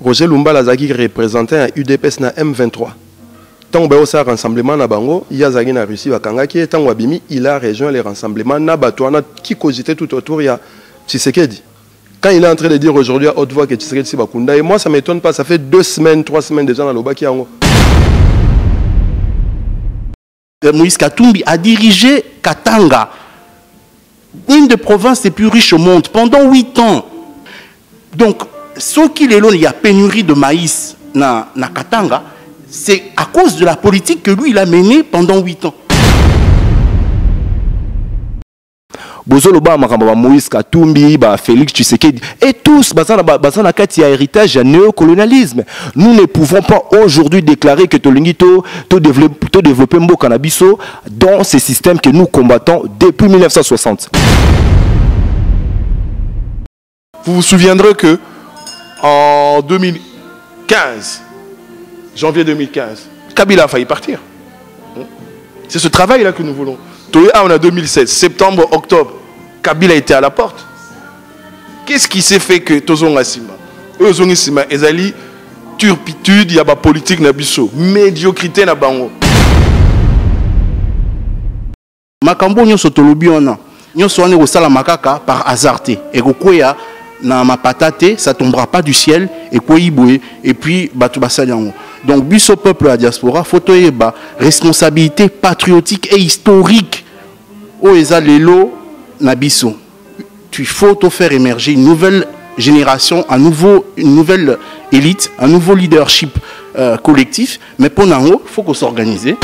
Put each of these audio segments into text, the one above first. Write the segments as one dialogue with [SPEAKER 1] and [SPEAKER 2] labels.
[SPEAKER 1] Roger Lumba Lazaki représentant à UDPS na M23. Tant que ça rassemblement na bango, il y a Zagi na Russie Wakangaki, tant Wabimi, il a rejoint les rassemblements na Batouana qui cogitait tout autour, il y a Tshisekedi. Quand il est en train de dire aujourd'hui à haute voix que Tshisekedi c'est Bakunda, et moi ça ne m'étonne pas, ça fait 2 semaines, 3 semaines déjà dans l'Oba qui a
[SPEAKER 2] Moïse Katumbi a dirigé Katanga, une des provinces les plus riches au monde, pendant 8 ans. Donc, ce qu'il est là, il y a pénurie de maïs na Katanga, c'est à cause de la politique que lui, il a menée pendant 8 ans.
[SPEAKER 3] Bozoloba Makamba Moïse Katumbi, Félix Tshisekedi et tous bazana kati ya héritage ya néocolonialisme. Nous ne pouvons pas aujourd'hui déclarer que Tolingito to développer mboka na biso dans ces systèmes que nous combattons depuis 1960.
[SPEAKER 4] Vous vous souviendrez que en 2015, janvier 2015, Kabila a failli partir. C'est ce travail-là que nous voulons. On a 2016, septembre, octobre, Kabila était à la porte. Qu'est-ce qui s'est fait que Tozonga Sima, Tozonga Sima, ezali turpitude, il y a politique na biso, médiocrité na bango.
[SPEAKER 2] Makambo nyonso tolobi wana, nyonso wana kosala makaka par hasard te. Et kokoya na mapatate, ça tombera pas du ciel et koyiboye et puis batu basali yango. Donc, biso peuple à diaspora, photo eba responsabilité patriotique et historique. O eza lelo na biso. Il faut te faire émerger une nouvelle génération, une nouvelle élite, un nouveau leadership collectif. Mais pour nous, il faut qu'on s'organise.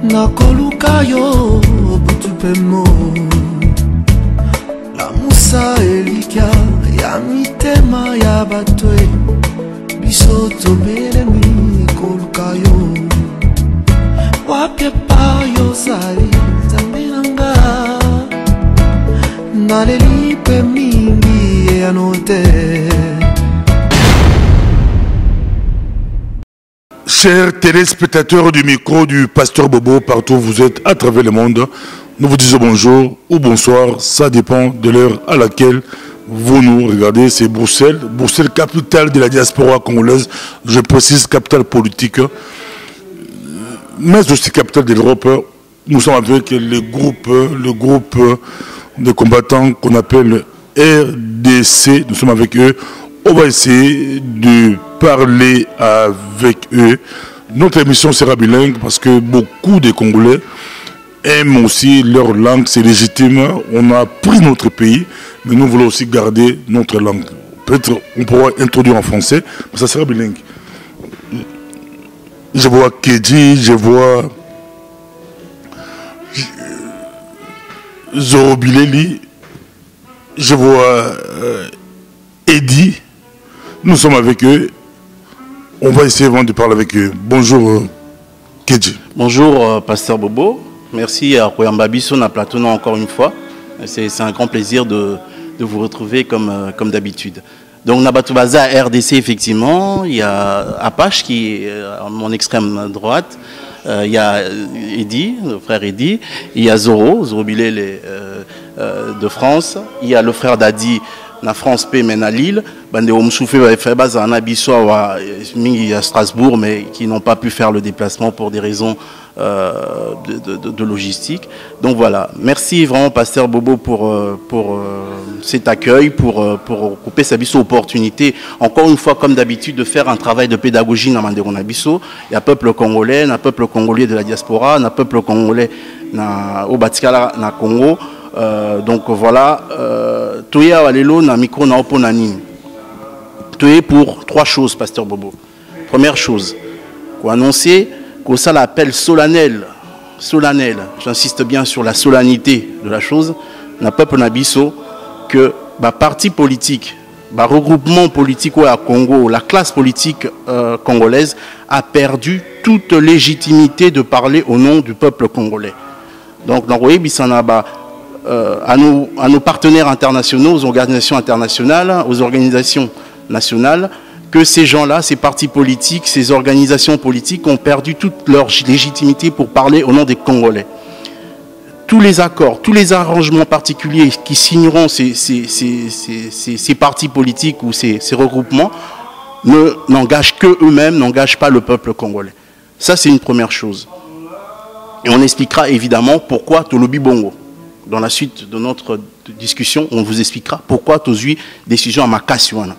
[SPEAKER 5] Nakoluka yo butupemo la musa elika ya mitema ya batwe biso tobelemi koluka yo wapye pa yo zali zambiranga naleli pe mingi anote.
[SPEAKER 6] Chers téléspectateurs du micro du Pasteur Bobo, partout où vous êtes à travers le monde, nous vous disons bonjour ou bonsoir, ça dépend de l'heure à laquelle vous nous regardez. C'est Bruxelles, Bruxelles, capitale de la diaspora congolaise, je précise capitale politique, mais aussi capitale de l'Europe. Nous sommes avec le groupe de combattants qu'on appelle RDC, nous sommes avec eux. On va essayer de parler avec eux. Notre émission sera bilingue parce que beaucoup de Congolais aiment aussi leur langue, c'est légitime. On a pris notre pays, mais nous voulons aussi garder notre langue. Peut-être on pourra introduire en français, mais ça sera bilingue. Je vois Kedji, je vois Zorobileli, je vois Eddy. Nous sommes avec eux. On va essayer de parler avec eux. Bonjour, Kedji.
[SPEAKER 2] Bonjour, Pasteur Bobo. Merci à Koyamba Bisso na plateau encore une fois. C'est un grand plaisir de vous retrouver comme d'habitude. Donc, Nabatubaza RDC, effectivement. Il y a Apache qui est à mon extrême droite. Il y a Eddy, le frère Eddy. Il y a Zoro Bilé de France. Il y a le frère Dadi. Na France P mais na Lille, bande omsoufé va faire base en Abisso à Strasbourg, mais qui n'ont pas pu faire le déplacement pour des raisons de logistique. Donc voilà, merci vraiment Pasteur Bobo pour cet accueil, pour couper sa bisso opportunité. Encore une fois, comme d'habitude, de faire un travail de pédagogie dans Mandéron Abisso. Il y a peuple congolais, il y a peuple congolais de la diaspora, il y a peuple congolais au Batikala, na Congo. Donc voilà, Toya Walelo na micro na oponani. Toya pour 3 choses, Pasteur Bobo. Première chose, pour annoncer que ça l'appel solennel, j'insiste bien sur la solennité de la chose, n'a peuple nabiso que parti politique, regroupement politique à Congo, la classe politique congolaise a perdu toute légitimité de parler au nom du peuple congolais. Donc dans le Bissanaba, à nos partenaires internationaux, aux organisations internationales, aux organisations nationales, que ces gens-là, ces partis politiques, ces organisations politiques ont perdu toute leur légitimité pour parler au nom des Congolais. Tous les accords, tous les arrangements particuliers qui signeront ces partis politiques ou ces regroupements n'engagent que eux-mêmes, n'engagent pas le peuple congolais. Ça, c'est une première chose. Et on expliquera évidemment pourquoi Tolobi Bongo. Dans la suite de notre discussion, on vous expliquera pourquoi Tozui décision à Makasiwana.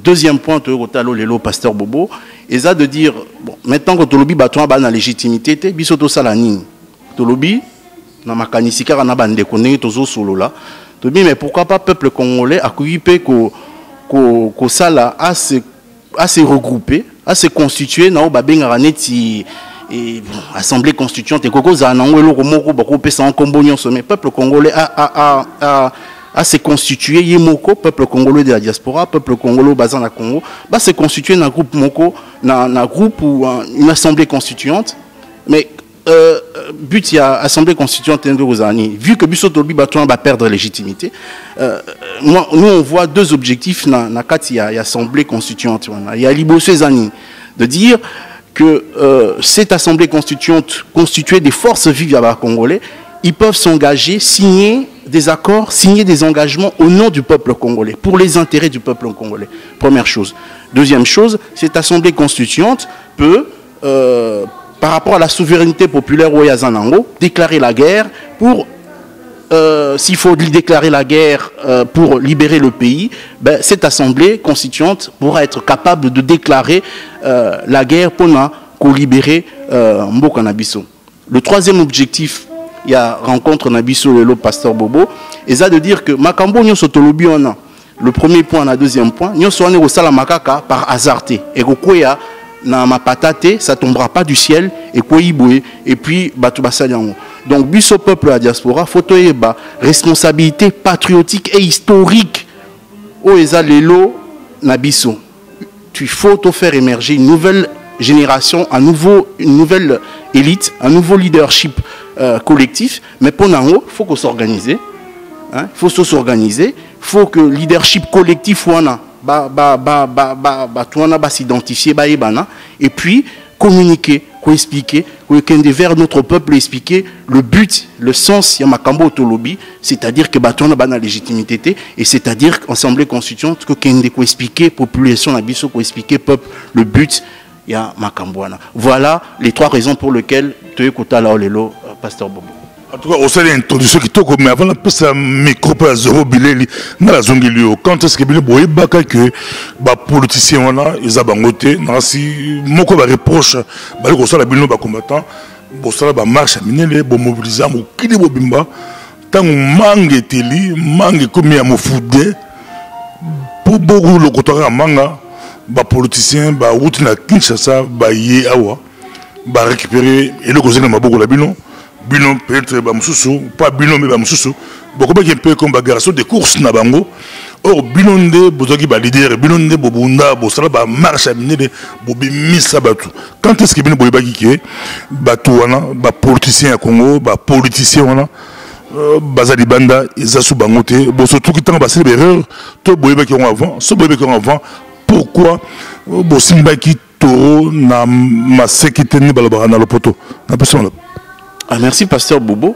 [SPEAKER 2] Deuxième point, le pasteur Bobo, c'est de dire, bon, maintenant que Tolobi Batouan a la légitimité, Bisoto Salanine. Tolobi, na makanisika na bande koné tozo solo là. Tolobi, mais pourquoi pas peuple congolais accueilli ko sala à se regrouper, à se constituer na babenga neti et assemblée constituante et koko za na ngwelo ko moko ba ko pesa en kombo nyonso, mais peuple congolais à se constituer yemoko, peuple congolais de la diaspora, peuple congolais basé na Congo, va se constituer dans groupe moko, na groupe ou une assemblée constituante. Mais but il y a assemblée constituante vu que Biso Tolobi Batouan va perdre légitimité. Nous on voit deux objectifs na kati ya assemblée constituante. Il y a Liboso Zani de dire que cette assemblée constituante constituée des forces vives à Congolais, ils peuvent s'engager, signer des accords, signer des engagements au nom du peuple congolais, pour les intérêts du peuple congolais. Première chose. Deuxième chose, cette assemblée constituante peut, par rapport à la souveraineté populaire au Yazanango, déclarer la guerre pour, s'il faut déclarer la guerre pour libérer le pays, ben, cette assemblée constituante pourra être capable de déclarer la guerre pour libérer Mboka Nabiso. Le troisième objectif, il y a rencontre Nabiso Lelo Pasteur Bobo, et ça de dire que Makambo Nyon Sotolobi on a le premier point, le deuxième point, Nyon Soane au Salamakaka par hasardé. Et Kokoya na ma patate, ça tombera pas du ciel, et Koyiboué, et puis Batubasaliango. Donc, Biso peuple à la diaspora, Fotoyeba, responsabilité patriotique et historique. Oeza Lelo Nabiso. Il faut te faire émerger une nouvelle génération, une nouvelle élite, un nouveau leadership collectif, mais pour nous, il faut qu'on s'organise. Il faut s'organiser. Il faut que le leadership collectif s'identifier et puis communiquer, expliquer, vers notre peuple expliquer le but, le sens de Makambo Tolobi, c'est-à-dire que on a la légitimité et c'est-à-dire qu'Assemblée constituante que expliquer population nabiso expliquer peuple le but il y a Makambouana. Voilà les trois raisons pour lesquelles tu es Lelo, Pasteur Bobo.
[SPEAKER 6] En tout cas, au sein de l'introduction qui toque, mais avant de passer à micro pour zéro billet, dans la zone de quand est-ce que billet boye baka que les politiciens wana ils abangoté, si mon ko ba reproche, ba ko sala bilno ba combattant, bo sala ba marche minele, bo mobiliser mo kili bo bimba, tant mangue teli, mangue comme ya mo foudé, pour beaucoup le côté manga. Les politiciens, les routes na Kinshasa, les awa, récupérer et le cause na maboko la bilan peut-être pas bilan mais bamsusu beaucoup un peu comme garçon de course na bango. Or bilan de bozoki ba leader bilan de bobunda bosala ba marche à miner bobimisa batu. Quand est-ce que bilan boyebaki ke batu wana ba politiciens à Congo, ba politiciens wana bazali banda ezasu bangote boso tout qui tant ba c'est erreur to boyebaki avant, so boyebaki avant. Pourquoi Bosimbaki Toro na masekite ni balabara na lopoto na personne.
[SPEAKER 2] Ah merci Pasteur Bobo,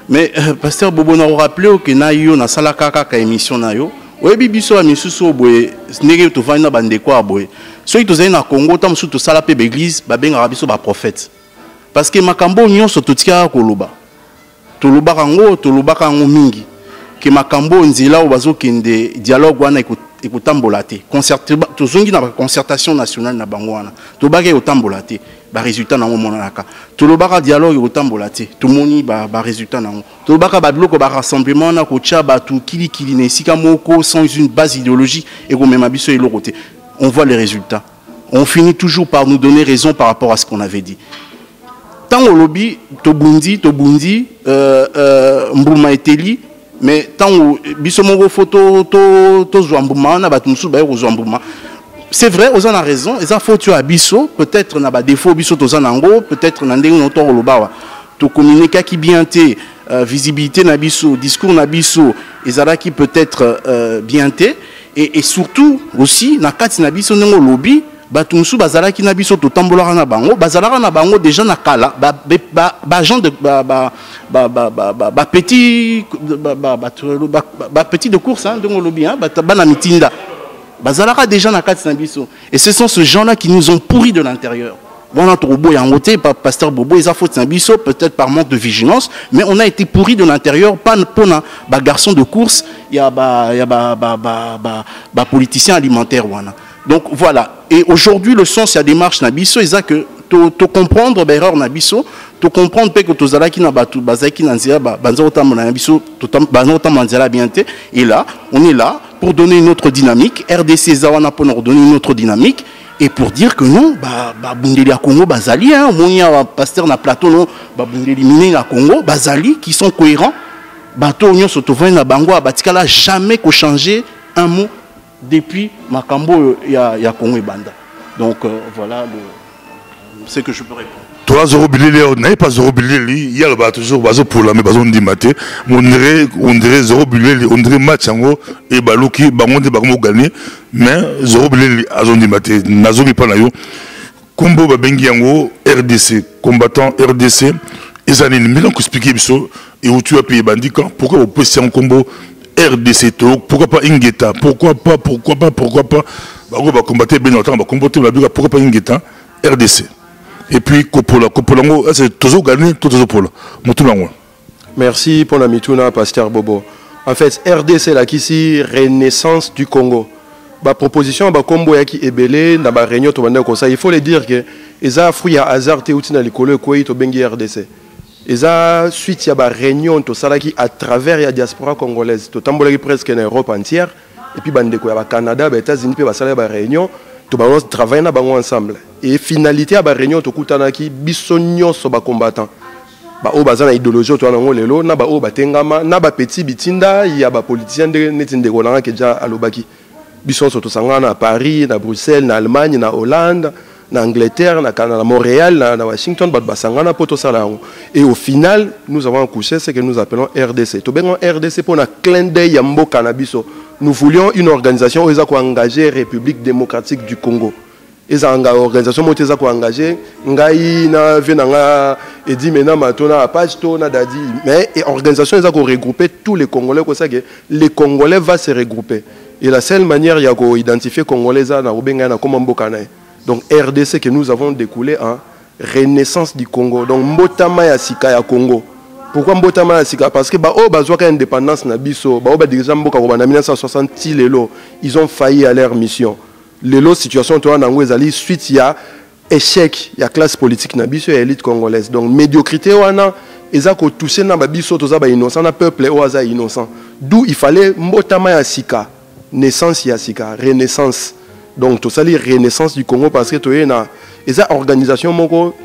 [SPEAKER 2] mais Pasteur Bobo n'a rappelé que na yo na salaka ka émission na yo. Oyebi biso amisuso boye nege to vana bande kwa boye. So ito zai na Congo tam su to sala pe l'église ba benga biso ba prophète. Parce que makambo nyonso totika koloba. Toloba kango mingi. Que makambo nzela o bazo kende dialogue wana ekotambola te tozongi na concertation nationale na bango wana tobaka ekotambola te ba résultat nango monanaka tolobaka dialogue ekotambola te tomoni ba résultat nango tolobaka ba biloko ba rassemblement na kocha batu kilikili na esika moko sans une base idéologique et komema biso eloko te. On voit les résultats, on finit toujours par nous donner raison par rapport à ce qu'on avait dit. Tant au lobby tobundi mbuma eteli. Mais tant que bisomongo photo to zouambouma na batumsu ba zouambouma, c'est vrai, on a raison, ils ont photo à biso, peut-être na ba défaut biso to zanango, peut-être na ndenge noto lobawa to communiquer qui bien té visibilité na biso, discours na biso, ezala qui peut-être bien té et surtout aussi na kati na biso ndenge lobby bato musu bazalaki na biso totambolaka na bango bazalaka na bango déjà na kala ba gens de ba petit de course hein ndenge lobby hein bana mitinda bazalaka déjà na kati na biso et ce sont ces gens-là qui nous ont pourris de l'intérieur. Bon, notre robot est en côté, pasteur Bobo, ils ont fait un biseau, peut-être par manque de vigilance, mais on a été pourri de l'intérieur, pas pour un garçon de course, il y a un politicien alimentaire. Donc voilà. Et aujourd'hui, le sens, il y a des marches nabiso, ils ont que te comprendre l'erreur nabiso, te comprendre que tu as qui nabatu, bazaki nanzia, banzota nabiso, banzota manzela bienté. Et là, on est là pour donner une autre dynamique. RDC Zawana pour nous donner une autre dynamique. Et pour dire que non, Bundeli à Congo, Bazali, hein, il y a un pasteur na plateau, non, Bundeli mine à Congo, Bazali, qui sont cohérents. Bateau, on se trouve na Bango, à Batikala, jamais qu'au changer un mot depuis Makambo, il y a Congo et Banda. Donc voilà ce que je peux répondre.
[SPEAKER 6] Toi, Zoro Bilili, on n'est pas Zoro Bilili, il y a le bateau toujours bateau pour la mais bateau de maté. On dirait Zoro Bilili, on dirait Machango et Balouki, Bango de Bango gagné, mais Zoro Bilili, a zone de maté, Nazomi Panayo, Combo Babengi Yango, RDC, combattant RDC, et ça n'est pas expliqué et où tu as payé Bandikan, pourquoi vous pouvez un combo RDC, pourquoi pas Ingeta, pourquoi pas, Bango va combattre bien longtemps, va combattre la Biga, pourquoi pas Ingeta, RDC. Et puis Kopola, c'est toujours gagné, toujours Pola.
[SPEAKER 1] Merci pour la mituna, pasteur Bobo. En fait, RDC là qui ici renaissance du Congo. Ba proposition ba combo yaki ebele na ba réunion to banda ko ça, il faut le dire que eza fruit à hasard te utina likolo ko to bengi RDC. Eza suite ya ba réunion to salaki à travers la diaspora congolaise. To tambolaki presque en Europe entière et puis bande ko ya ba Canada, ba États-Unis pe ba sala ba réunion. Tout le monde travaille ensemble. Et finalité à la réunion, tout le monde qui bisogno so ba combattant. Ba o bazana idéologie to na lelo na ba o batengama na ba petit bitinda il y a ba politicien de netinde kolanga ke ja alobaki. Bison so to sangana à Paris, na Bruxelles, na Allemagne, na Hollande, na Angleterre, na Canada, Montréal, na Washington, ba basangana poto sala. Et au final, nous avons accouché ce que nous appelons RDC. To bengo RDC pour na clin d'œil ya mboka na biso. Nous voulions une organisation où ils ont engagé République démocratique du Congo. Ils ont engagé organisation où ils ont engagé Ngaï na venanga et dit maintenant matona à page na dadi mais organisation ils ont regroupé tous les Congolais comme ça que les Congolais vont se regrouper. Et la seule manière il y a d'identifier Congolais na obenga na comme mbokana. Donc RDC que nous avons découlé en renaissance du Congo. Donc mbotama ya sika ya Congo. Pourquoi Mbotama Sika? Parce que bazwaka indépendance na biso, dirigeant mboka ko na 1960 lelo, ils ont failli à leur mission. Lelo situation to na ngwezali suite ya échec ya classe politique na biso et élite congolaise. Donc médiocrité wana eza ko toucher na biso to za ba innocent na peuple oaza innocent. D'où il fallait Mbotama ya Sika, naissance ya Sika, renaissance. Donc to sali renaissance du Congo parce que to na eza organisation moko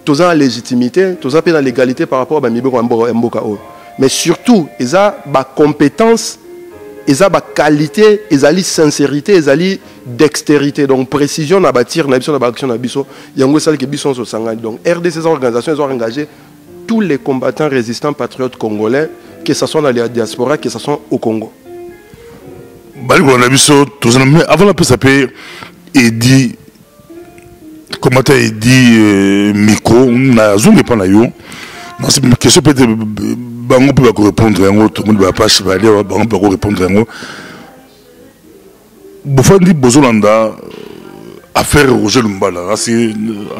[SPEAKER 1] tous en légitimité, tous en légalité par rapport à Mboka. Mais surtout, ils ont des compétences, ils ont des qualités, ils ont sincérité, ils ont dextérité. Donc précision à bâtir, na action na biso, il y a un qui bison so sangani. Donc RDC ces organisations ils ont engagé tous les combattants résistants patriotes congolais, que ce soit dans la diaspora, que ce soit au Congo.
[SPEAKER 6] Avant la paix, et dit comment tu as dit micro, na zoom pas na yo. Non, c'est une question peut-être bango peut répondre à tout le monde va pas chevaler, bango peut répondre à moi. Bofandi Bozolanda affaire Roger Lumbala, c'est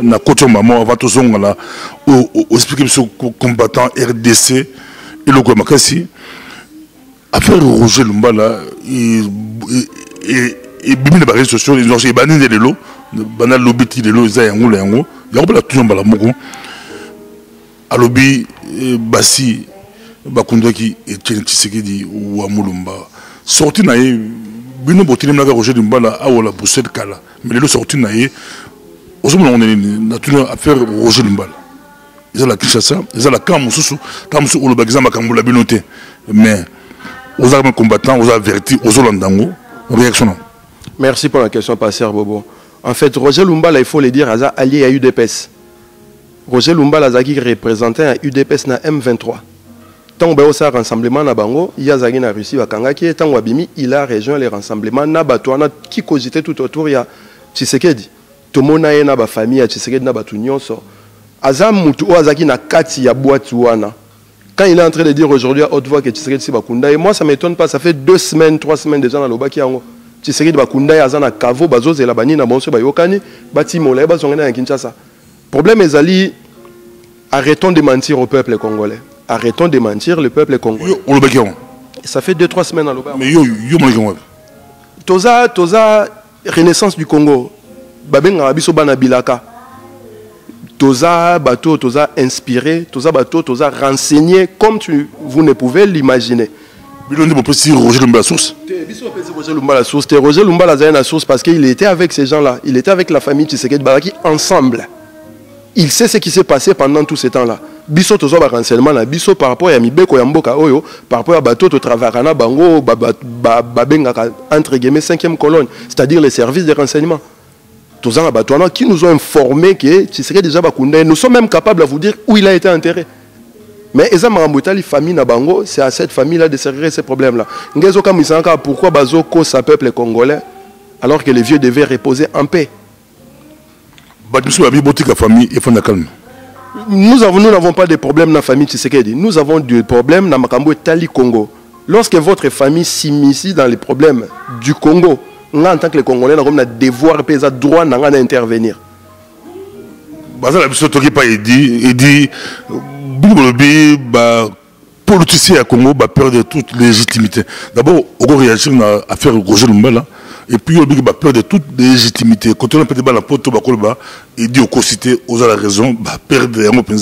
[SPEAKER 6] na coach maman avant tout son là au expliquer ce combattant RDC et le quoi makasi affaire Roger Lumbala et bibi les réseaux sociaux ils ont banni des lots banal lobby de l'eau ils ont yango yango la toujours bala moko alobi basi bakundo qui Etienne Tshisekedi ou Amulumba sorti na bino botine na Roger Lumbala awola Bruxelles kala mais le sorti na ye ozomona on est na tuna affaire Roger Lumbala ils ont la Kinshasa ils ont la Kamususu ou le bagza makambula binoté mais aux armes combattants aux avertis aux Hollandango réaction.
[SPEAKER 1] Merci pour la question pasteur Bobo. En fait, Roger Lumbala, il faut le dire, a allié à UDPS. Roger Lumbala a représenté à UDPS na M23. tant que ça rassemblement na bango il y a zagi na Russie bakangaki tant wabimi il a rejoint les rassemblements na batwana qui cogitait tout autour ya Tshisekedi tomona ye na ba famille ya Tshisekedi na batu nyonso azam mutu o azaki na kati ya boîte wana quand il est en train de dire aujourd'hui à haute voix que Tshisekedi si bakunda et moi ça m'étonne pas ça fait 2 semaines 3 semaines déjà na lobaki yango Tshisekedi bakunda ya azana kavo bazoze la bani na bonso bayokani bati mola bazongena na Kinshasa problème ezali arrêtons de mentir au peuple congolais. Arrêtons de mentir le peuple congolais. Ça fait 2-3 semaines à l'Oba. Mais Toza Renaissance du Congo. Babenga Abiso Bana Bilaka. Toza bateau, Toza inspiré, Toza bateau, Toza renseigné comme vous ne pouvez l'imaginer.
[SPEAKER 6] Roger Lumba la source.
[SPEAKER 1] Roger Lumba la source. Roger Lumba la source parce qu'il était avec ces gens-là. Il était avec la famille Tshisekedi Baraki ensemble. Il sait ce qui s'est passé pendant tout ce temps-là. Biso tozo ba renseignement na biso par rapport à mibeko ya mboka oyo par rapport à bateau to travarana bango babenga entre guillemets 5e colonne, c'est-à-dire les services de renseignement. Tous en bateau qui nous ont informé que tu serais déjà bakunda. Nous sommes même capables de vous dire où il a été enterré. Mais eza marambotali famille na bango, c'est à cette famille là de se régler ces problèmes là. Ngezo kam isanga pourquoi bazo ko sa peuple congolais alors que les vieux devaient reposer en paix. Nous n'avons pas de problème dans la famille Tshisekedi. Nous avons des problèmes dans Makambo et Tali Congo. Lorsque votre famille s'immisce dans les problèmes du Congo, nous, en tant que les Congolais, nous avons le devoir et le droit d'intervenir.
[SPEAKER 6] Politicien à Congo va perdre toute légitimité. D'abord, on va réagir à l'affaire Roger Lumba. Et puis, il va perdre toute légitimité. Quand on a perdu la porte, il dit aux co-cités, aux la raison, va perdre un peu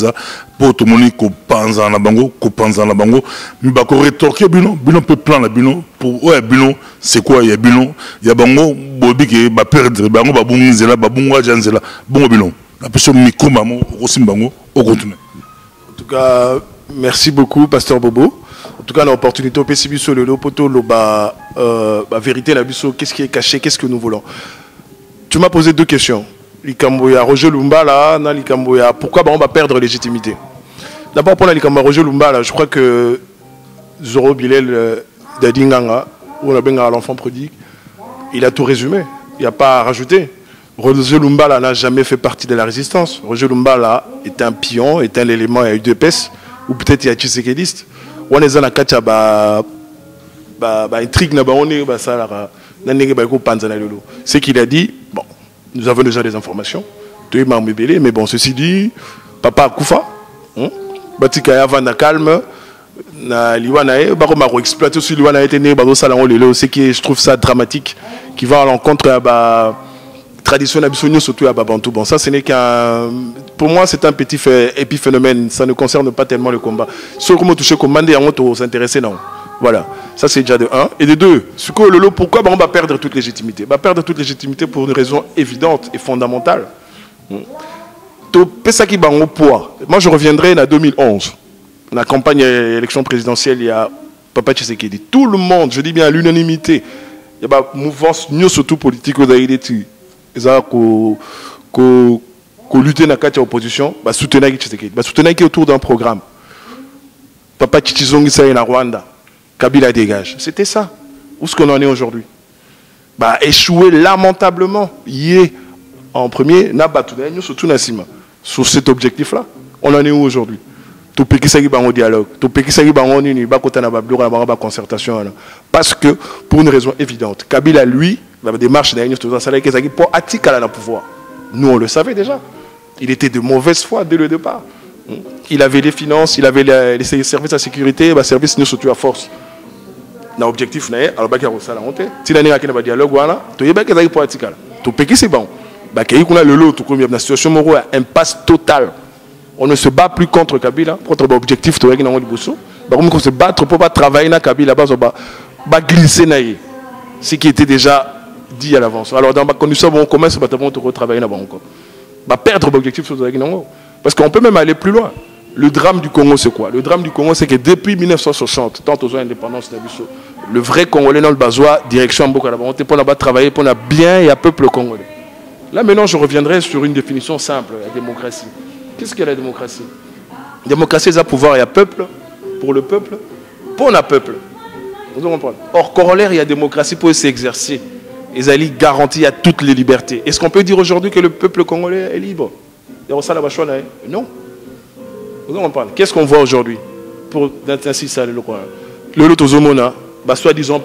[SPEAKER 6] pour tout le monde qui pense en la bango, qui pense en la bango. Mais il va rétorquer bilan peut plan la bilan. Pour ouais, bilan, c'est quoi? Il y a bilan, il y a bango, bobi qui va perdre, bango, babou, zela, babou, janzela, bon bilan. La personne micro, maman, aussi bango, au continue.
[SPEAKER 4] En tout cas, merci beaucoup, Pasteur Bobo. En tout cas, l'opportunité au PCB sur le lopoto, la vérité, la biso, qu'est-ce qui est caché, qu'est-ce que nous voulons. Tu m'as posé 2 questions. Likamboya, Roger Lumba, là, Likamboya, pourquoi on va perdre légitimité? D'abord, pour Likamboya, Roger Lumba, là, je crois que Zoro Bilel Dadinganga, ou on a bien l'enfant prodigue, il a tout résumé. Il n'y a pas à rajouter. Roger Lumba, là, n'a jamais fait partie de la résistance. Roger Lumba, là, est un pion, est un élément à UDPS, ou peut-être il y a Tshisekediste. On est dans la kacha intrigue na on est ça là c'est qu'il a dit bon nous avons déjà des informations tu es mais bon ceci dit papa Koufa batika ya vanda calme na liwana e ba ko exploiter sur liwana été né ba salon lelo c'est qui je trouve ça dramatique qui va à l'encontre à tradition absolue surtout à Babantou. Bon, ça, ce n'est qu'un... Pour moi, c'est un petit épiphénomène. Ça ne concerne pas tellement le combat. Sur comment toucher commander, on s'intéresser, non. Voilà. Ça, c'est déjà de 1. Et de 2, pourquoi on va perdre toute légitimité? On va perdre toute légitimité pour une raison évidente et fondamentale. Moi, je reviendrai en 2011. La campagne élection présidentielle, il y a Papa Tshisekedi. Tout le monde, je dis bien à l'unanimité, il y a une mouvance, surtout politique, qu'on lutter dans la opposition, soutenir Tshisekedi, soutenir autour d'un programme. Papa Tshisekedi ça en Rwanda, Kabila dégage. C'était ça. Où est-ce qu'on en est aujourd'hui? Échoué lamentablement. Hier, en premier, surtout sur cet objectif-là. On en est où aujourd'hui? Tout pays qui s'agit de dialogue, tout pays qui s'agit de concertation. Parce que, pour une raison évidente, Kabila, lui, la démarche pour attirer le pouvoir. Nous, on le savait déjà. Il était de mauvaise foi dès le départ. Il avait les finances, il avait les services de sécurité, les services surtout à force. L'objectif, alors il y a la honte. Si il y a un dialogue, il y a un pour attirer. Tout pays, c'est bon. Il y a le lot, il y a une situation morale, impasse totale. On ne se bat plus contre Kabila, contre l'objectif, on se battre pour pas travailler dans Kabila, pour glisser ce qui était déjà dit à l'avance. Alors dans ma condition, on commence à retravailler là-bas encore. Perdre l'objectif, parce qu'on peut même aller plus loin. Le drame du Congo, c'est quoi? Le drame du Congo, c'est que depuis 1960, tant aux indépendances, le vrai Congolais dans le Bazois, direction Mboka, on était pour travailler pour bien et à peuple congolais. Là maintenant, je reviendrai sur une définition simple, la démocratie. Qu'est-ce qu'est la démocratie? La démocratie, c'est un pouvoir et un peuple pour le peuple, pour le peuple. Vous comprenez? Or, corollaire, il y a démocratie pour s'exercer. Ils allaient garantir à toutes les libertés. Est-ce qu'on peut dire aujourd'hui que le peuple congolais est libre? Non. Vous comprenez? Qu'est-ce qu'on voit aujourd'hui? Pour ainsi ça, le Lotozomona, soi-disant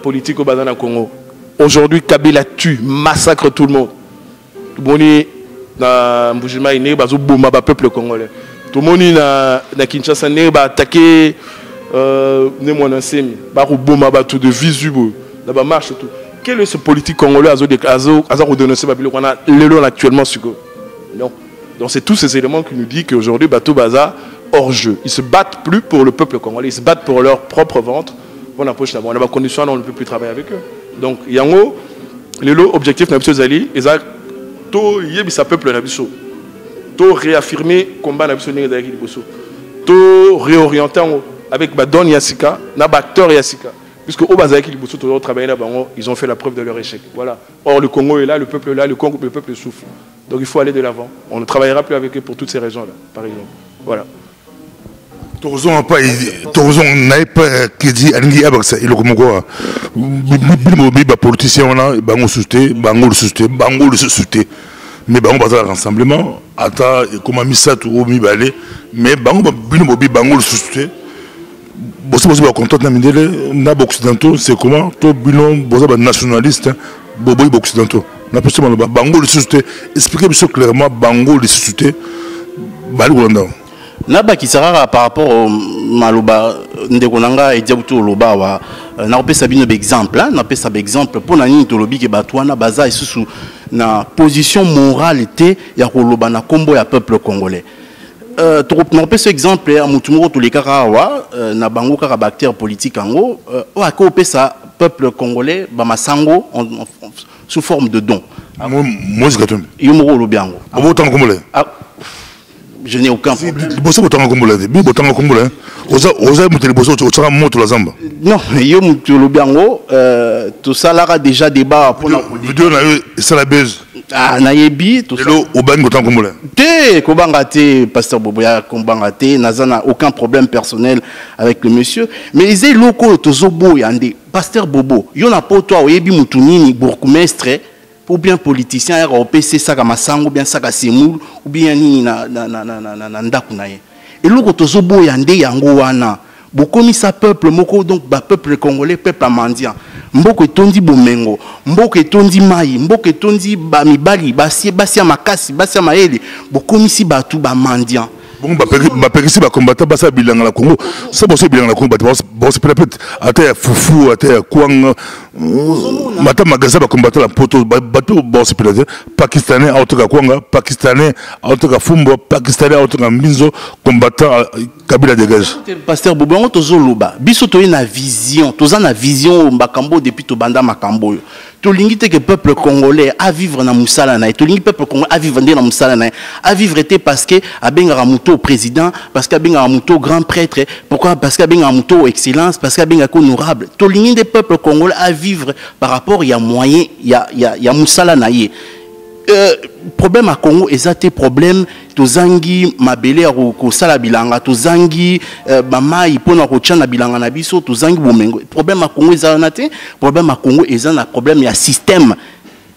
[SPEAKER 4] politique au Bazana Congo. Aujourd'hui, Kabila tue, massacre tout le monde. Tout le monde na Mbujima iné bazo bouma ba peuple congolais. Tout le monde na Kinshasa né ba attaquer né mon ensemi, ba bouma ba tout de visu na ba marche tout. Quel est ce politique congolais azo redonner ba bilo qu'on a l'élo actuellement sur non. Donc c'est tous ces éléments qui nous disent qu'aujourd'hui bateau bazar hors jeu. Ils se battent plus pour le peuple congolais, ils se battent pour leur propre ventre. On approche là-bas, on n'a pas condition, on ne peut plus travailler avec eux. Donc yango les objectifs na biso zali eza to yebisa peuple na biso to réaffirmer combat na biso ndenge ezalaki liboso to réorienter avec badon yasika na acteur yasika puisque au bazalaki liboso to travailler là bango ils ont fait la preuve de leur échec. Voilà. Or le Congo est là, le peuple est là, le peuple souffre. Donc il faut aller de l'avant. On ne travaillera plus avec eux pour toutes ces raisons là par exemple. Voilà.
[SPEAKER 6] Torzon n'a pas qui dit Alingi Abaksa et le Komoko. Les politiciens on a bango le soutien. Mais bango bazar rassemblement ata comme misa tout mi balé mais bango bango le soutien. Bosse ba content na mindele na occidentaux c'est comment to bilon boza ba nationaliste boboy occidentaux. Na peut bango le soutien. Expliquez-moi clairement bango le soutien. Bali Rwanda.
[SPEAKER 2] Naba qui sera par rapport au Maloba Ndekonanga et Diabuto Loba wa na pesa bino exemple na pesa exemple pour na nini to lobi ke batwana baza isusu na position moralité ya koloba na kombo ya peuple congolais. Na pesa exemple ya mutumoko to lekaka wa na bango kaka acteur politique ango o ako pesa peuple congolais ba masango sous forme de don.
[SPEAKER 6] Moi je gatombe.
[SPEAKER 2] Yo moko lobi ango.
[SPEAKER 6] Abotan congolais.
[SPEAKER 2] Je n'ai aucun problème. Non, mais yo Mutolobiango, tout ça là a déjà débat pour la
[SPEAKER 6] vidéo c'est la base.
[SPEAKER 2] Ah, nayebi tout ça.
[SPEAKER 6] Au ban autant congolais.
[SPEAKER 2] Té kobangate pasteur Boboya kombangate n'a aucun problème personnel avec le monsieur, mais ils est loko tozobo yande pasteur Bobo. Yo na po toi oyebi mutunini bourgmestre ou bien politicien ya opc saka masango ou bien saka semoul ou bien ni na ndaku na ye eloko tozobo ya nde yango wana bokomisa peuple moko donc ba peuple congolais peuple mendiant mboko etondi bomengo mboko etondi mai mboko etondi ba mibali basi makasi basi maele bokomisi batu ba mendiant.
[SPEAKER 6] Bon, ici, combattant, ça bilan la Congo. Ça, c'est bilan la Congo. Bon, c'est peut-être à terre foufou, à terre Kwang. Matin, magasin, combattant la poto. Bon, c'est peut-être pakistanais, à autre Kwanga, pakistanais, à autre Fumbo, pakistanais, à autre Minzo, combattant Kabila dégage.
[SPEAKER 2] Pasteur Boubon, tozo loba. Biso to na vision. Toza na vision Makambo depuis to banda Makambo. To lingite que peuple congolais à vivre na musala na. To lingite peuple congolais à vivre na musala na. À vivre était parce que abenga muto président, parce qu'abenga muto grand prêtre. Pourquoi? Parce qu'abenga muto excellence, parce qu'abenga honorable. To lingite des peuples congolais à vivre par rapport il y a moyen, il y a musala na ye. Problème à Congo ezate problème tozangi mabele ko sala bilanga tozangi bamai pona ko tchana bilanga na biso tozangi bomengo problème à Congo ezanate problème à Congo ezana problème ya système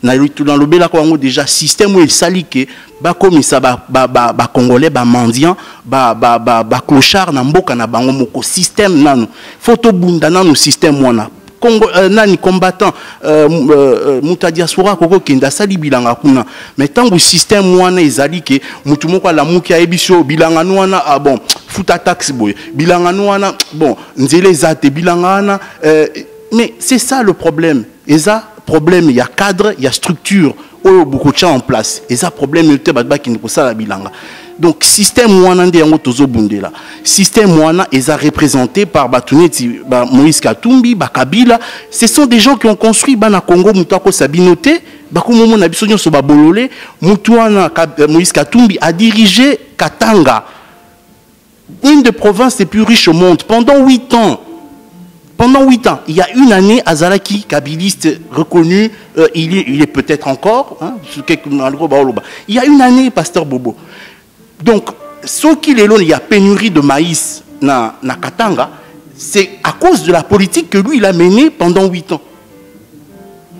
[SPEAKER 2] na dans le bela Congo déjà système où il salike ba komisa ba congolais ba mendiant ba clochard na mboka na bango moko système nanu photo bunda nanu système wana Congo nani combattant mutadiaspora koko kenda sali bilanga kuna mais tango système wana ezali ke mutu moko la muki a ebiso bilanga wana ah bon futa taxe boy bilanga wana bon nzele zate bilanga wana mais c'est ça le problème eza problème il y a cadre il y a structure oyo beaucoup de en place eza problème te ba ki ndiko sala bilanga. Donc système wana nde yango tozo bundela système wana est représenté par Batuneti Moïse Katumbi Kabila. Ce sont des gens qui ont construit bana Congo mutako sabinote bakumomo na biso nyonso babolole mutuana Moïse Katumbi a dirigé Katanga, une des provinces les plus riches au monde pendant 8 ans. Pendant 8 ans, il y a une année, Azalaki, kabiliste reconnu, il est peut-être encore, hein, il y a une année, pasteur Bobo. Donc, ce qu'il est là, il y a pénurie de maïs na Katanga, c'est à cause de la politique que lui il a menée pendant 8 ans.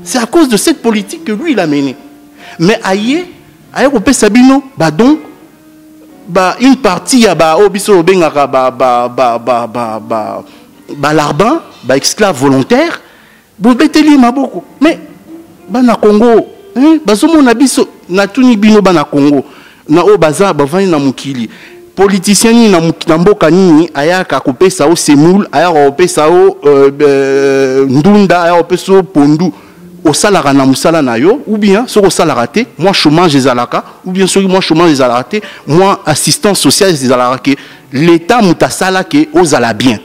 [SPEAKER 2] C'est à cause de cette politique que lui il a menée. Mais aïe au Sabino, donc une partie ya obiso bengaka larbin, esclave volontaire, bobeteli maboko. Mais na Congo, bazomo na biso na tuni bino na Congo, na o baza bavani na mukili. Politicien ni na mboka nini ayaka kopesa o semoule, ayaka kopesa o ndunda, ayaka kopesa o pondu. Au salaire na musala na yo, ou bien sur au salaire raté, moi chômage des alaka, ou bien sur moi chômage des alaka, moi assistance sociale des alaka, l'État mutasala ke aux ala bien.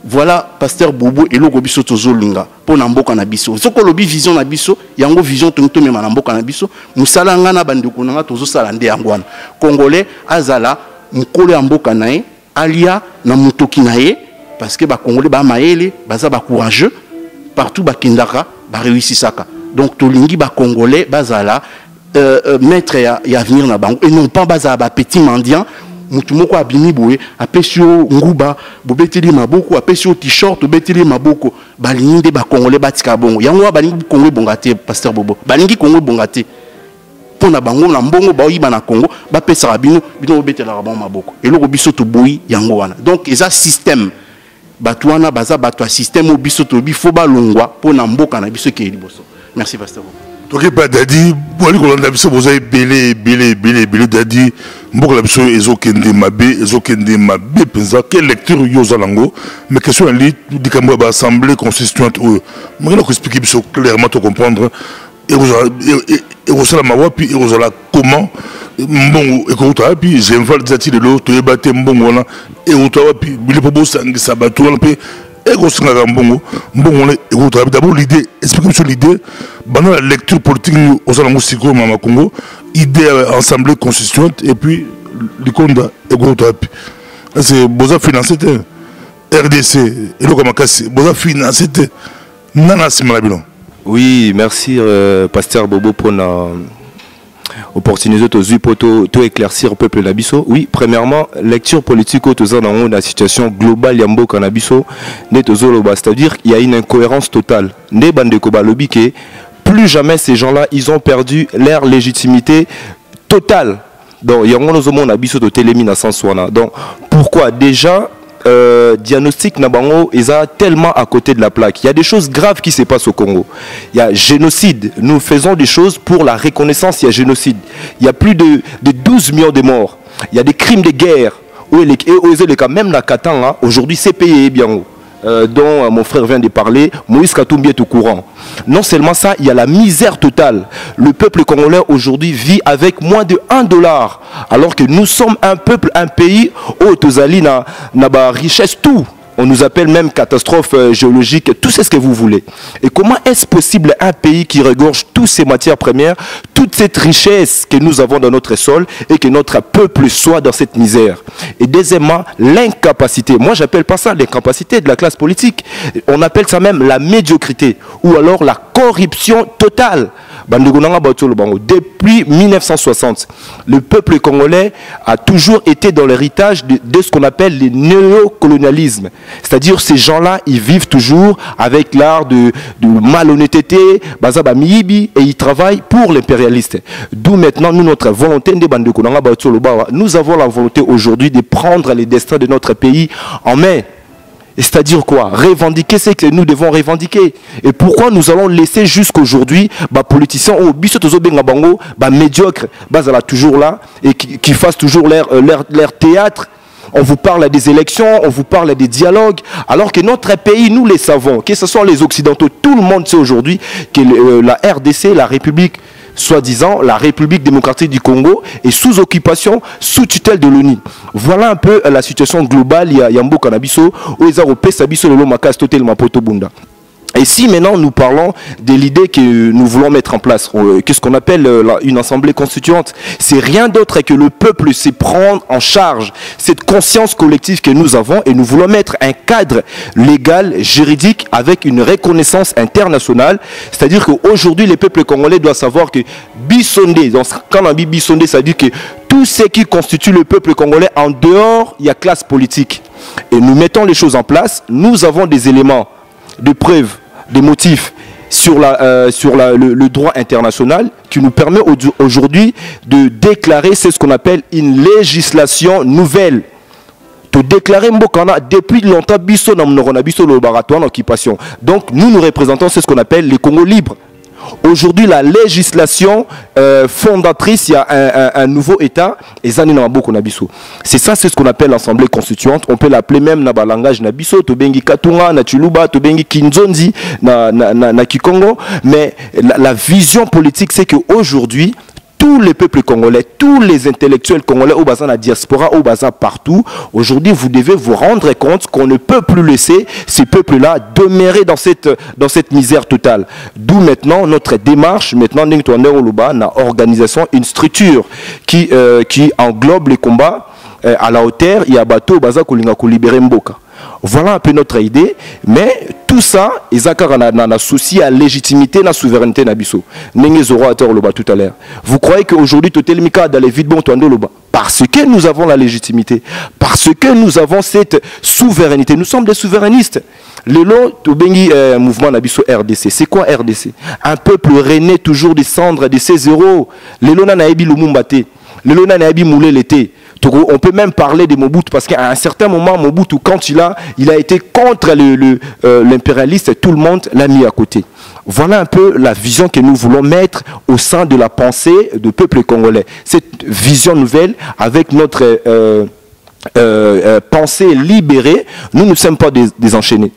[SPEAKER 2] Voilà pasteur Bobo et logo biso tozolinga pour namboka na biso. Soko lobi vision na biso, yango vision tonto mema namboka na biso, musala ngana bandeko nanga tozo sala nde yangwana. Congolais azala mukolo ya mboka nae, alia na mutoki nae parce que ba Congolais ba maele, baza ba courageux. Partout bakindaka ba réussissaka. Donc tolingi ba Congolais bazala maître ya venir na bango et non pas bazala ba petit mendiant mutu moko abimi boye apesio nguba bobeteli maboko apesio t-shirt obeteli maboko balingi de ba Congolais batika bongo yango balingi Congo bongate pasteur Bobo balingi Congo bongate pona bango na mbongo ba yiba na Congo ba pesa bino obetela ba maboko et loko biso to boyi yango wana. Donc eza système Batouana baza batwa système au biso to bifo ba longwa pour na mboka na biso ke liboso. Merci pasteur.
[SPEAKER 6] Ok pas dadi boli ko landa biso boza belé dadi mboka la biso ezokende mabe penza quelle lecture yo zalango mais question ali dikambo ba assemblée constituante o moi ko expliquer biso clairement to comprendre et vous ma wapi et vous comment mbongo ekota puis j'invale dati de l'eau to yebate mbongo na et otawa puis bili pobo sangi sabato na pe et ko singa mbongo na ekota d'abord l'idée expliquez sur l'idée pendant la lecture politique aux alango siko mama Congo idée assemblée constituante et puis likonda ekota puis c'est boza financé RDC et le kamakasi boza financé nana simala bilon.
[SPEAKER 3] Oui, merci pasteur Bobo pour la opportunité de éclaircir le peuple Nabiso. Oui, premièrement, lecture politique autour de la situation globale Yambo Kanabiso, c'est-à-dire qu'il y a une incohérence totale. Plus jamais ces gens-là, ils ont perdu leur légitimité totale. Donc, il y a un Nabiso de télémine à Sansouana. Donc, pourquoi déjà diagnostic Nabango est tellement à côté de la plaque. Il y a des choses graves qui se passent au Congo. Il y a génocide. Nous faisons des choses pour la reconnaissance. Il y a génocide. Il y a plus de 12 millions de morts. Il y a des crimes de guerre. Même la Katanga, aujourd'hui, c'est payé bien haut. Dont mon frère vient de parler, Moïse Katumbi est au courant. Non seulement ça, il y a la misère totale. Le peuple congolais aujourd'hui vit avec moins de $1, alors que nous sommes un peuple, un pays où Tozali n'a pas richesse tout. On nous appelle même catastrophe géologique, tout ce que vous voulez. Et comment est-ce possible un pays qui regorge toutes ces matières premières, toute cette richesse que nous avons dans notre sol et que notre peuple soit dans cette misère? Et deuxièmement, l'incapacité. Moi, j'appelle pas ça l'incapacité de la classe politique. On appelle ça même la médiocrité ou alors la corruption totale. Depuis 1960, le peuple congolais a toujours été dans l'héritage de ce qu'on appelle le néocolonialisme. C'est-à-dire ces gens-là, ils vivent toujours avec l'art de malhonnêteté, et ils travaillent pour l'impérialiste. D'où maintenant, nous, notre volonté, nous avons la volonté aujourd'hui de prendre les destins de notre pays en main. C'est-à-dire quoi? Revendiquer ce que nous devons revendiquer. Et pourquoi nous allons laisser jusqu'aujourd'hui politiciens ou médiocres, toujours là, et qui fassent toujours leur théâtre. On vous parle des élections, on vous parle des dialogues, alors que notre pays, nous les savons, que ce soit les Occidentaux, tout le monde sait aujourd'hui que la RDC, la République, soi-disant, la République démocratique du Congo est sous occupation, sous tutelle de l'ONU. Voilà un peu la situation globale. Il y a Yambo Kanabiso, où ils ont Sabiso le Lomakas Totel Mapoto Bunda. Et si maintenant nous parlons de l'idée que nous voulons mettre en place, qu'est-ce qu'on appelle une assemblée constituante, c'est rien d'autre que le peuple se prendre en charge cette conscience collective que nous avons et nous voulons mettre un cadre légal, juridique avec une reconnaissance internationale. C'est-à-dire qu'aujourd'hui, les peuples congolais doivent savoir que Bissondé, quand on dit Bissondé, ça veut dire que tout ce qui constitue le peuple congolais en dehors, il y a classe politique. Et nous mettons les choses en place. Nous avons des éléments, des preuves, des motifs sur le droit international qui nous permet aujourd'hui de déclarer, c'est ce qu'on appelle une législation nouvelle. De déclarer Mbokana depuis longtemps, biso na mnorona biso le baratoire en occupation. Donc nous représentons, c'est ce qu'on appelle les Congos libres. Aujourd'hui, la législation fondatrice, il y a un nouveau État, et ça, c'est ça, c'est ce qu'on appelle l'Assemblée constituante. On peut l'appeler même dans le langage Nabiso, Tobengi Katunga, na Chuluba, Tobengi Kinzonzi, na Kikongo. Mais la vision politique, c'est qu'aujourd'hui, tous les peuples congolais, tous les intellectuels congolais au bassin de la diaspora, au bassin partout, aujourd'hui vous devez vous rendre compte qu'on ne peut plus laisser ces peuples-là demeurer dans cette misère totale. D'où maintenant notre démarche, maintenant une organisation, une structure qui englobe les combats à la hauteur, il y a bateau, baza kolinga ko libérer Mboka. Voilà un peu notre idée, mais tout ça, ils ont associé à la légitimité et à la souveraineté nabiso. Tout à l'heure. Vous croyez qu'aujourd'hui, Totelimika dans les vides bon loba parce que nous avons la légitimité, parce que nous avons cette souveraineté. Nous sommes des souverainistes. Le long du mouvement nabiso RDC, c'est quoi RDC? Un peuple rené toujours des cendres de ses héros. Le long naebi lumumbate, le long naebi moulé l'été. On peut même parler de Mobutu parce qu'à un certain moment, Mobutu, quand il a été contre l'impérialiste, tout le monde l'a mis à côté. Voilà un peu la vision que nous voulons mettre au sein de la pensée du peuple congolais. Cette vision nouvelle avec notre pensée libérée, nous ne sommes pas désenchaînés.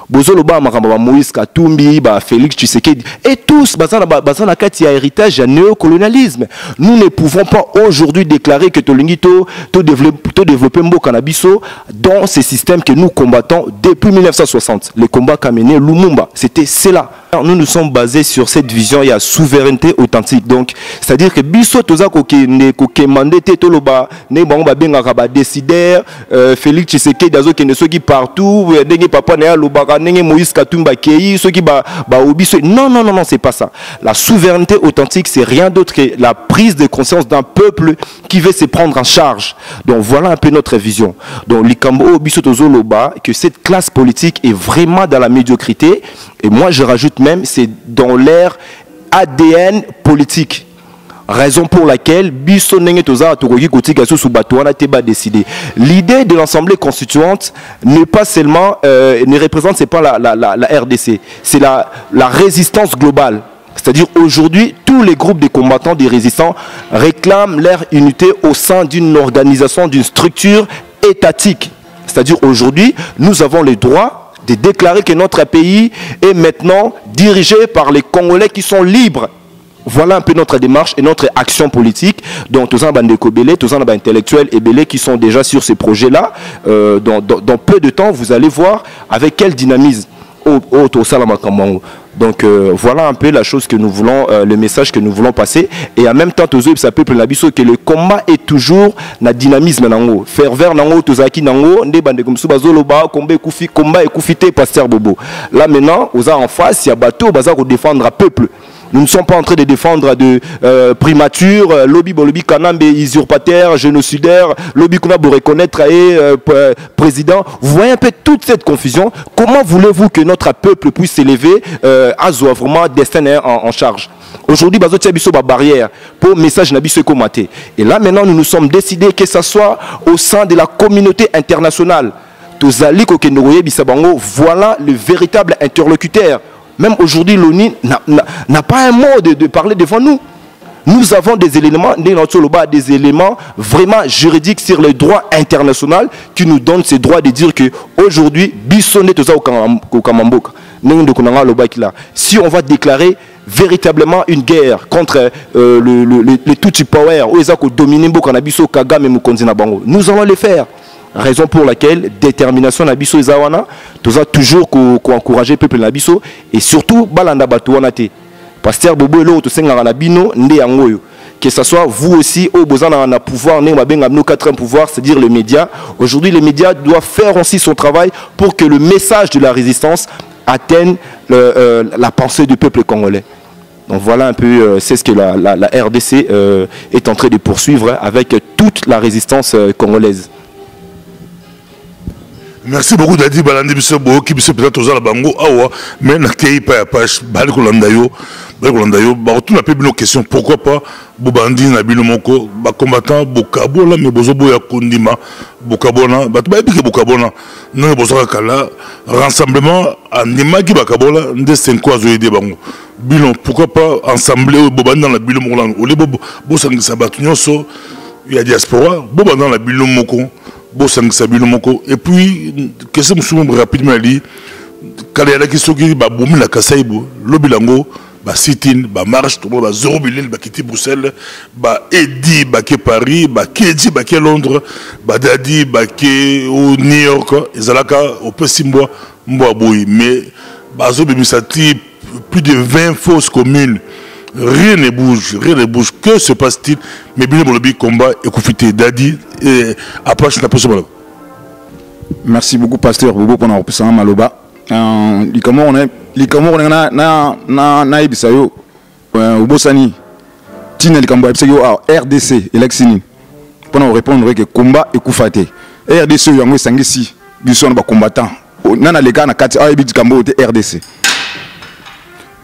[SPEAKER 3] Bozoloba Makamba Moïse Katumbi, Félix Tshisekedi et tous bazana kati ya héritage ya néocolonialisme. Nous ne pouvons pas aujourd'hui déclarer que Tolingito to développer Mboka na biso dans ces systèmes que nous combattons depuis 1960. Les combats qu'a mené Lumumba, c'était cela. Nous nous sommes basés sur cette vision, il y a souveraineté authentique. Donc, c'est-à-dire que biso toza koke mandete toloba ne bango benga ba décideur Félix Tshisekedi dazo kende soki partout ndenge papa na lobaka ndenge Moïse Katumba kei soki ba obiso. Non, c'est pas ça. La souveraineté authentique, c'est rien d'autre que la prise de conscience d'un peuple qui veut se prendre en charge. Donc voilà un peu notre vision. Donc likambo biso tozo loba que cette classe politique est vraiment dans la médiocrité. Et moi, je rajoute même, c'est dans l'ère ADN politique. Raison pour laquelle l'idée de l'Assemblée constituante n'est pas seulement, ne représente pas la RDC, c'est la résistance globale. C'est-à-dire aujourd'hui, tous les groupes de combattants, des résistants réclament leur unité au sein d'une organisation, d'une structure étatique. C'est-à-dire aujourd'hui, nous avons le droit de déclarer que notre pays est maintenant dirigé par les Congolais qui sont libres. Voilà un peu notre démarche et notre action politique. Donc, tous les bandeko-belé, tous les intellectuels et belé qui sont déjà sur ces projets-là, dans peu de temps, vous allez voir avec quel dynamisme. Donc voilà un peu la chose que nous voulons, le message que nous voulons passer. Et en même temps, ça peut que le combat est toujours na dynamisme nango. Ferveur nango, tozaki nango, nde bande comme ça bazoloba, combat et koufité pasteur Bobo. Là maintenant, aux en face, il y a bateau, baza pour défendre un peuple. Nous ne sommes pas en train de défendre de primature, lobby kanambe, usurpateur, génocidaire, lobby qu'on a pour reconnaître président. Vous voyez un peu toute cette confusion. Comment voulez-vous que notre peuple puisse s'élever à vraiment destin en charge? Aujourd'hui, bazotia biso ba barrière pour message na biso komaté. Et là maintenant, nous nous sommes décidés que ça soit au sein de la communauté internationale. Tozali kokendoroye bisabango, voilà le véritable interlocuteur. Même aujourd'hui, l'ONU n'a pas un mot de parler devant nous. Nous avons des éléments, des éléments vraiment juridiques sur le droit international qui nous donnent ce droit de dire qu'aujourd'hui, si on va déclarer véritablement une guerre contre le Tutsi Power, nous allons le faire. Raison pour laquelle détermination nabiso ezawana toza toujours encourager peuple nabiso et surtout balanda batuana te pasteur Bobo elo to senga na bino nde yangoyo que ce soit vous aussi au besoin na pouvoir ne mabenga no quatrième pouvoir, c'est-à-dire les médias. Aujourd'hui les médias doivent faire aussi son travail pour que le message de la résistance atteigne la pensée du peuple congolais. Donc voilà un peu, c'est ce que la RDC est en train de poursuivre avec toute la résistance congolaise.
[SPEAKER 6] Merci beaucoup Dadi Balandi biso bo ki biso peut-être aux bango awa mais na kei pa page bali kolanda yo ba tout na pe bino question pourquoi pas bobandi na bino moko ba combattant bokabola mais bozobo ya kondima bokabona ba ba bike bokabona non bozoka kala rassemblement andima ki bakabola nde 5 ans aider bango bino pourquoi pas ensemble bobandi dans la bino moko ole bo sangisa batu nyonso ya diaspora bobandi dans la bino moko. Et puis, qu'est-ce que je me rapidement dit quand il y a la question qui va bomber la Kasaïbo, l'Obilango, bah sit-in, bah marche, tout le monde va zéro billet, bah quitter Bruxelles, bah Edi, bah qui Paris, bah qui Edi, bah qui Londres, bah Dadi, bah qui au New York, et Zalaka, au Pessimbois, Mboaboui. Mais, bah Zobémisati, plus de 20 fausses communes. Rien ne bouge, que se passe-t-il? Mais bien le combat et Koufité Dadi et Apache n'a pas ce mal.
[SPEAKER 7] Merci beaucoup pasteur Bobo pour notre présence Maloba. Les Camerounais na ibisayo Obosani Tina les Camerounais ibisayo RDC élection pour nous répondre que combat et Koufate RDC yango sangisi biso na combattant nana les gars na kati a ibidi Kambo RDC.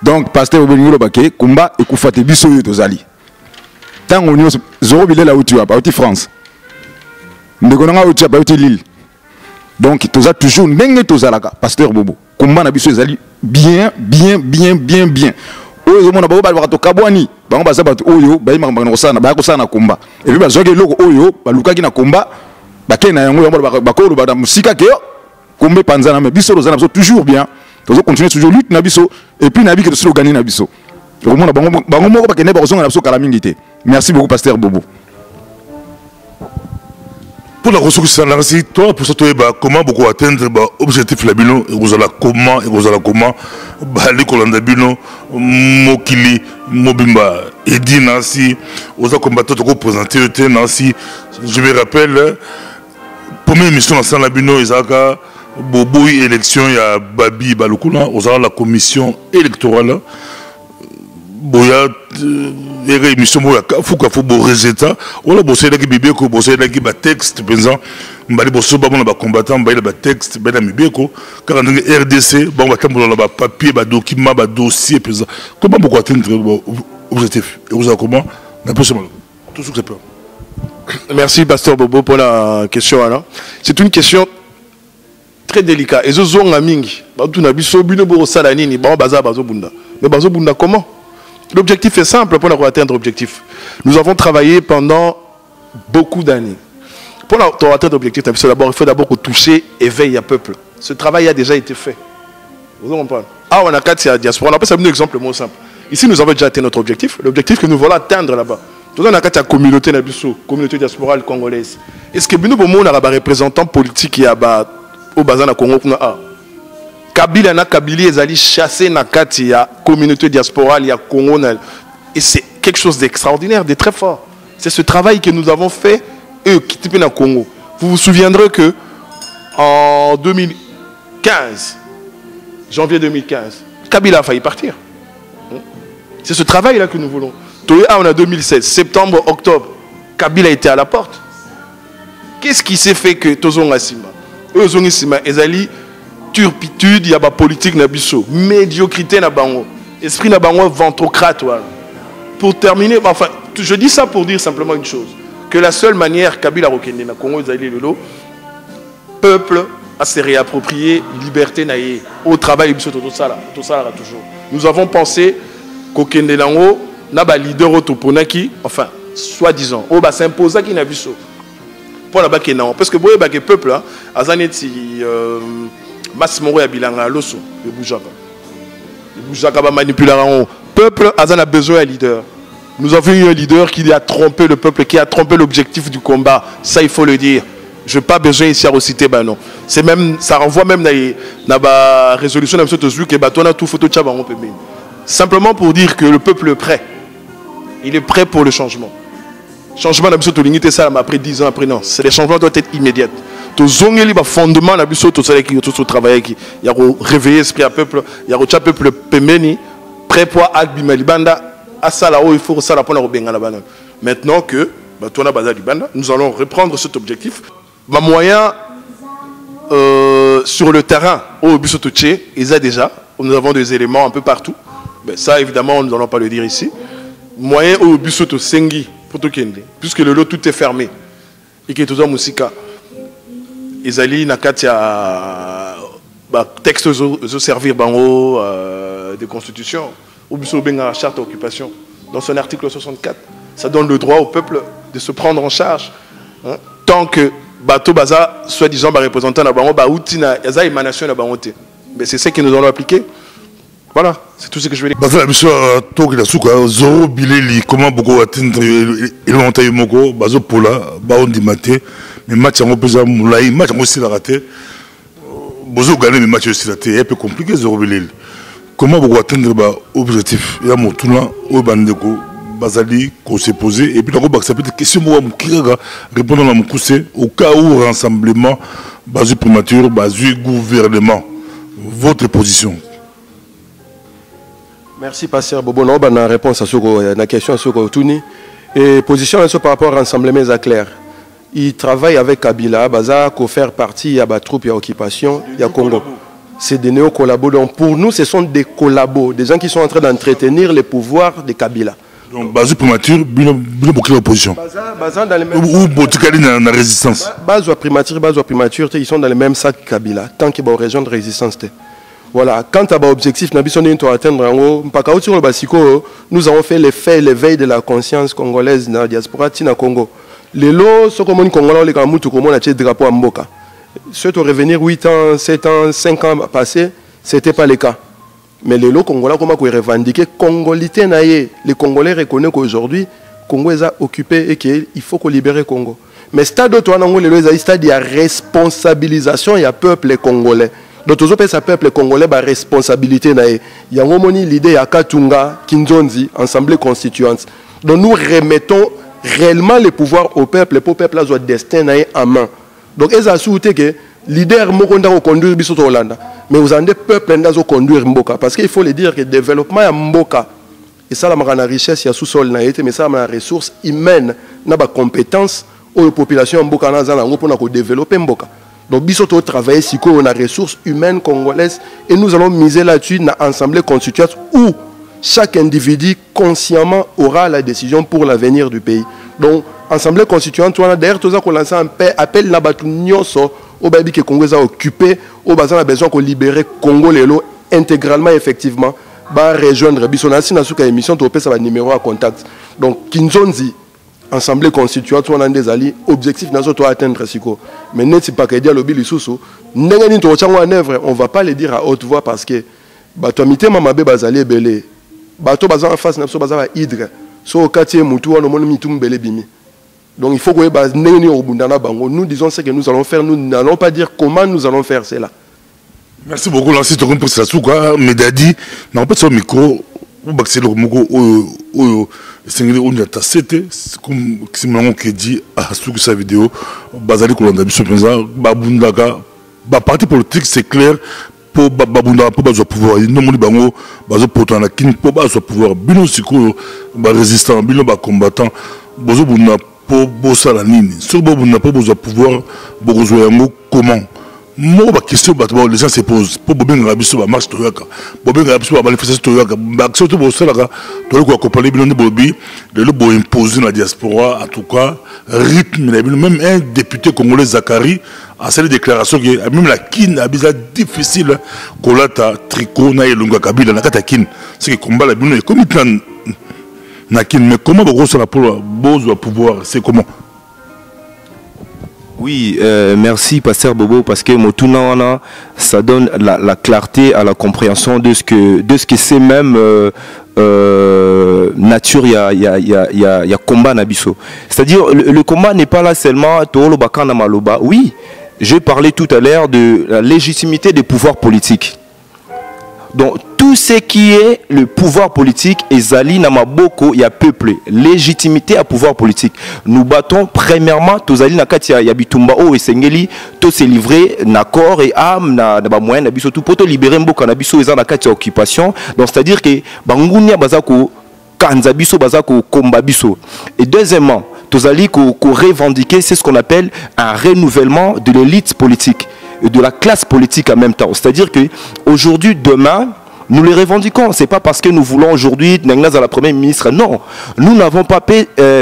[SPEAKER 7] Donc, pasteur Obengolo Baké, combat et Koufate biso yo tozali. Tant on y zoro bilé là où tu as, pas France. Ndekonanga où tu as, pas Lille. Donc, toza toujours n'engé tozalaka, pasteur Bobo. Combat na biso ezali bien. Oyo mona babo ba to kabwani, bango baza bato oyo, ba yima ngana kosana, ba kosana combat. Et puis ba zoke loko oyo, ba lukaki na combat, ba kena yango ba ko ba musika ke yo. Kombe panzana mais biso tozana toujours bien. Nous continuer toujours lutte nabiso et puis nabi que de gagner nabiso. Merci beaucoup pasteur Bobo.
[SPEAKER 6] Pour la ressource c'est toi pour ça comment beaucoup atteindre objectif la bino et vous allez comment les Kolanda bino mokili mobimba Edi Nancy aux combattants qui présenter Nancy je me rappelle première émission dans la bino Isaka Bobo élection il y a Babi Balokuna aux la commission électorale boya émission boya faut beau résultat wala bosser la bibé ko bosser la ba texte pensant mbali bosso ba mona ba combattant mbali ba texte ba mibé ko car en RDC bon ba tambola ba papier ba document ba dossier pensant comment beaucoup atteindre objectif et vous comment n'a pas seulement tout ce que c'est peur.
[SPEAKER 4] Merci pasteur Bobo pour la question là. C'est une question très délicat. Et zo zonga mingi. Ba tout na biso bino bo sala nini ba baza bazo bunda. Mais bazo bunda comment? L'objectif est simple pour atteindre l'objectif. Nous avons travaillé pendant beaucoup d'années. Pour atteindre l'objectif, il faut d'abord toucher éveil à peuple. Ce travail a déjà été fait. Vous comprenez? Ah, on a 4 la diaspora. On appelle ça un exemple moins simple. Ici, nous avons déjà atteint notre objectif. L'objectif que nous voulons atteindre là-bas. Nous avons 4 communauté communauté diasporale congolaise. Est-ce que nous avons un représentant politique qui a au bazar na Congo? Kabila na Kabili est allé chasser na kati ya communauté diasporale ya Congo et c'est quelque chose d'extraordinaire, de très fort. C'est ce travail que nous avons fait qui type na Congo. Vous vous souviendrez que en 2015, janvier 2015, Kabila a failli partir. C'est ce travail là que nous voulons. Toya on a 2016, septembre, octobre, Kabila était à la porte. Qu'est-ce qui s'est fait que Tozonga Sima, Tozonga Sima ezali turpitude, il y a la politique na biso, médiocrité na bango, esprit na bango ventrocrate. Pour terminer, enfin, je dis ça pour dire simplement une chose, que la seule manière Kabila Rokende na Congo ezali lelo, peuple à se réapproprier liberté naie au travail biso tout ça là toujours. Nous avons pensé qu'Okende nango na ba leader autoponaki, enfin, soi-disant, au ba s'imposa qui na biso. Pour la bakena, parce que boye ba peuple là, azaneti Massimo ya bilanga loso le boujaka ba manipuler en peuple a besoin d'un leader. Nous avons eu un leader qui a trompé le peuple, qui a trompé l'objectif du combat, ça il faut le dire. Je n'ai pas besoin ici à reciter non. C'est même ça renvoie même dans la résolution de M. que baton a tout photo de Chabango. Simplement pour dire que le peuple est prêt. Il est prêt pour le changement. Changement de M. Tolingité ça après 10 ans après non, c'est les changements doivent être immédiats. To zongeli ba fondement na biso to sala ki to travailler qui ya réveiller esprit à peuple ya rocha peuple pemeni très poids ak bimalibanda à ça là où il faut ça la pour la banane. Maintenant que toi bazar libanda, nous allons reprendre cet objectif. Ma moyen sur le terrain au Bisotoche, ils a déjà, nous avons des éléments un peu partout. Mais ça évidemment nous n'allons pas le dire ici. Moyen au Bisoto Sengi puisque le lot tout est fermé et que tout ça musika. Ezali nakatia texte de servir bango de constitution ou la charte d'occupation dans son article 64 ça donne le droit au peuple de se prendre en charge hein? Tant que bateau baza soi-disant représentant na bango outina yaza émanation na bango mais c'est ce que nous allons appliquer. Voilà, c'est tout ce que je veux dire.
[SPEAKER 6] Baza biso toki la suka zoro bileli comment beaucoup atteindre élémentaire moko bazo pola ba on dimate mais match en pesa moulay match aussi la raté bozo gagner mais match aussi raté un peu compliqué zoro bileli comment beaucoup atteindre ba objectif ya motuna o bandeko bazali qu'on s'est posé et puis donc ça peut être question moi mukiraga répondre à mon coussé au cas où rassemblement bazu primature bazu gouvernement votre position.
[SPEAKER 1] Merci, Pasteur Bobo. Non, la réponse à la question sur Touni. Et position par rapport à l'Assemblée à clair. Il travaille avec Kabila, Baza, pour faire partie, il y a des troupes, il y a occupation, il y a Congo. C'est des néo-collabos. Donc pour nous, ce sont des collabos, des gens qui sont en train d'entretenir les pouvoirs de Kabila.
[SPEAKER 6] Donc, Bazu primature, beaucoup d'opposition.
[SPEAKER 1] Baza dans les mêmes.
[SPEAKER 6] Ou Botikali dans la résistance.
[SPEAKER 1] Bazu primature, ils sont dans le même sac que Kabila, tant qu'il y a une région de résistance. Voilà, quant à l'objectif, nous avons fait l'éveil de la conscience congolaise dans la diaspora Tina Congo. Les lots, ce qu'on congolais, les Kamoutou, comme on a tiré drapeau à Mboka. Ceux qui ont revenir 8 ans, 7 ans, 5 ans passés, ce n'était pas le cas. Mais les lots congolais, comment ils revendiquent congolité naïe. Les Congolais reconnaissent qu'aujourd'hui, Congo est occupé et qu'il faut qu'on libère le Congo. Mais stade où les stade de responsabilisation, il y a peuple congolais. Donc, tout ce peuple congolais a responsabilité. Il y a l'idée à Katunga, Kinzonzi, Assemblée constituante. Donc, nous remettons réellement le pouvoir au peuple. Le peuple a son destin en main. Donc, ils ont souhaité que leader Mokonda conduire Bisoto Hollanda. Mais vous avez des peuples qui ont conduire Mboka. Parce qu'il faut le dire que le développement à Mboka, et ça, la richesse, il y a sous-sol, mais ça, la ressource humaine, la compétence, la population Mboka, pour développer Mboka. Donc, Bisoto travaille si on a ressources humaines congolaises et nous allons miser là-dessus dans l'Assemblée constituante où chaque individu consciemment aura la décision pour l'avenir du pays. Donc, Assemblée constituante, d'ailleurs, tout ça qu'on lance un appel à au baby que Congo est occupé, au besoin a besoin qu'on libère Congo Lelo intégralement, effectivement, va rejoindre Bisonasi dans la émission, tu peux numéro à contact. Donc, Kinzonzi. Assemblée constituante, on a des alliés, objectif n'a pas atteindre Siko. Mais n'est-ce pas que dire le bill sous on ne va pas le dire à haute voix parce que bato amité mamabe bazali belé bato bazan en face n'a pas bazava hydre so au quartier mutu on monte mitum belé bimi. Donc il faut que baz neni au bundana bango. Nous disons ce que nous allons faire, nous n'allons pas dire comment nous allons faire cela.
[SPEAKER 6] Merci beaucoup Lancy Togon pour ça souka Medadi n'a pas son micro ou baxelo mugo o sengeli on a tassete comme Simon qui dit à sous sa vidéo bazali kolanda biso penza babundaka ba parti politique c'est clair pour babunda pour bazo pouvoir non moni bango bazo potana kin pour bazo pouvoir bino siko ba résistant bino ba combattant bozo bunda pour bossa la nini sur bunda pour bazo pouvoir bozo yango comment moi ma question les gens se posent pour bobenga rabiso ba marche toyaka bobenga rabiso ba manifestation toyaka ba action to bossa la to ko accompagner bino ni bobi de le bo imposer la diaspora en tout cas rythme même un député congolais Zakari a cette déclaration que même la kin a bizarre difficile kolata tricot na elonga kabila na kata kin c'est que combat la bino comme plan na kin mais comment beaucoup ça pour bozo pouvoir c'est comment.
[SPEAKER 3] Oui, merci Pasteur Bobo parce que Motuna ça donne la clarté à la compréhension de ce que c'est même nature, il y a combat nabiso. C'est-à-dire le combat n'est pas là seulement Toolo Bakana Maloba. Oui, j'ai parlé tout à l'heure de la légitimité des pouvoirs politiques. Donc tout ce qui est le pouvoir politique ezali na maboko ya peuple, légitimité à pouvoir politique. Nous battons premièrement tozali na kati ya bitumba o esengeli to se livrer na corps et âme na ba moyen na biso tout poto libérer mboka na biso eza na kati ya occupation. Donc c'est-à-dire que bangunia bazako kanza biso bazako komba biso. Et deuxièmement, tozali ko revendiquer, c'est ce qu'on appelle un renouvellement de l'élite politique et de la classe politique en même temps. C'est-à-dire que aujourd'hui, demain, nous les revendiquons. C'est pas parce que nous voulons aujourd'hui Nengnaz à la première ministre. Non, nous n'avons pas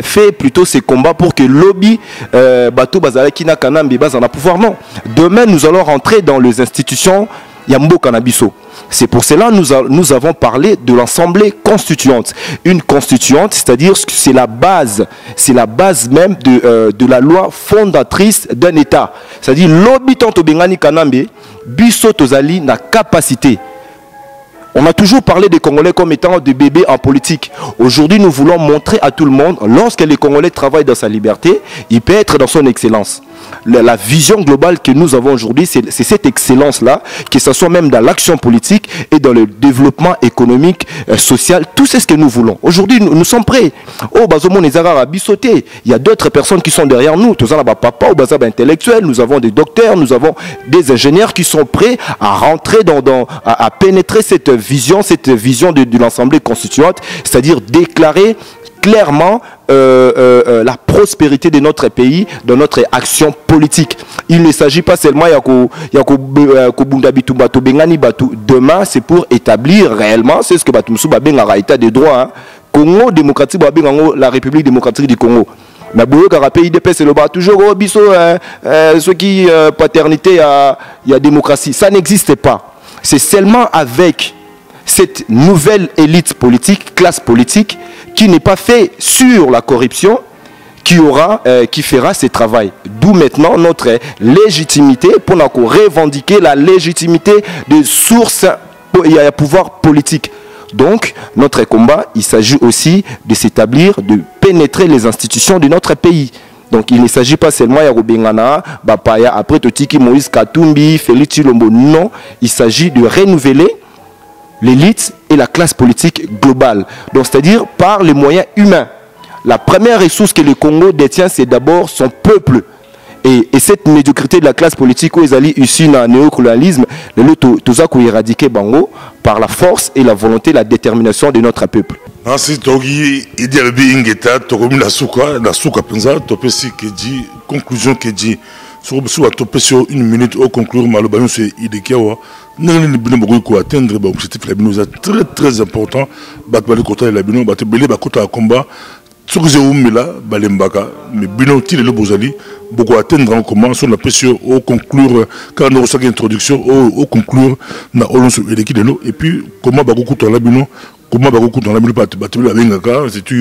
[SPEAKER 3] fait plutôt ces combats pour que lobby bateau bazalaki na kanambi baz en a pouvoir. Non. Demain, nous allons rentrer dans les institutions Yambo Kanabiso. C'est pour cela que nous avons parlé de l'Assemblée constituante. Une constituante, c'est-à-dire que c'est la base même de la loi fondatrice d'un État. C'est-à-dire lobby tanto bengani kanambe biso tozali na capacité. On a toujours parlé des Congolais comme étant des bébés en politique. Aujourd'hui, nous voulons montrer à tout le monde, lorsque les Congolais travaillent dans sa liberté, il peut être dans son excellence. La vision globale que nous avons aujourd'hui, c'est cette excellence-là, que ce soit même dans l'action politique et dans le développement économique, social, tout c'est ce que nous voulons. Aujourd'hui, nous sommes prêts. Oh, Bazomon et Zara Bissoté, il y a d'autres personnes qui sont derrière nous. Tous en papa, au Bazab intellectuel, nous avons des docteurs, nous avons des ingénieurs qui sont prêts à rentrer à pénétrer cette vision de l'Assemblée constituante, c'est-à-dire déclarer clairement la prospérité de notre pays dans notre action politique. Il ne s'agit pas seulement demain, c'est pour établir réellement, c'est ce que Batumsou Babengara état de droit, Congo démocratique, la République démocratique du Congo. Mais pays IDPS c'est le bas toujours ceux qui paternité il y a démocratie, ça n'existe pas. C'est seulement avec cette nouvelle élite politique, classe politique, qui n'est pas fait sur la corruption, qui fera ce travail. D'où maintenant notre légitimité pour nous revendiquer la légitimité des sources et pouvoir politique. Donc, notre combat, il s'agit aussi de s'établir, de pénétrer les institutions de notre pays. Donc, il ne s'agit pas seulement de Robengana, Bapaya, après Totiki, Moïse Katumbi, Félix Chilombo. Non, il s'agit de renouveler l'élite et la classe politique globale. Donc, c'est-à-dire par les moyens humains. La première ressource que le Congo détient, c'est d'abord son peuple. Et cette médiocrité de la classe politique où ils allaient ici dans le néocolonialisme, tout ça qu'on éradiqué Bango par la force et la volonté, la détermination de notre peuple.
[SPEAKER 6] Nansi togi idialbi ingeta tokomi na suka penza topesi keji conclusion keji sur topesi une minute au conclure maloba nous idekiawa nani bino bokoki ko atteindre ba objectif la bino très très important bat bali kota la bino bat belé ba kota combat sur que umela balembaka mais bino tile le bozali beaucoup atteindre en comment sur la pression au conclure quand nous avons introduction au conclure na olonso idekidelo et puis comment ba kota la bino comment dans la minute c'est tout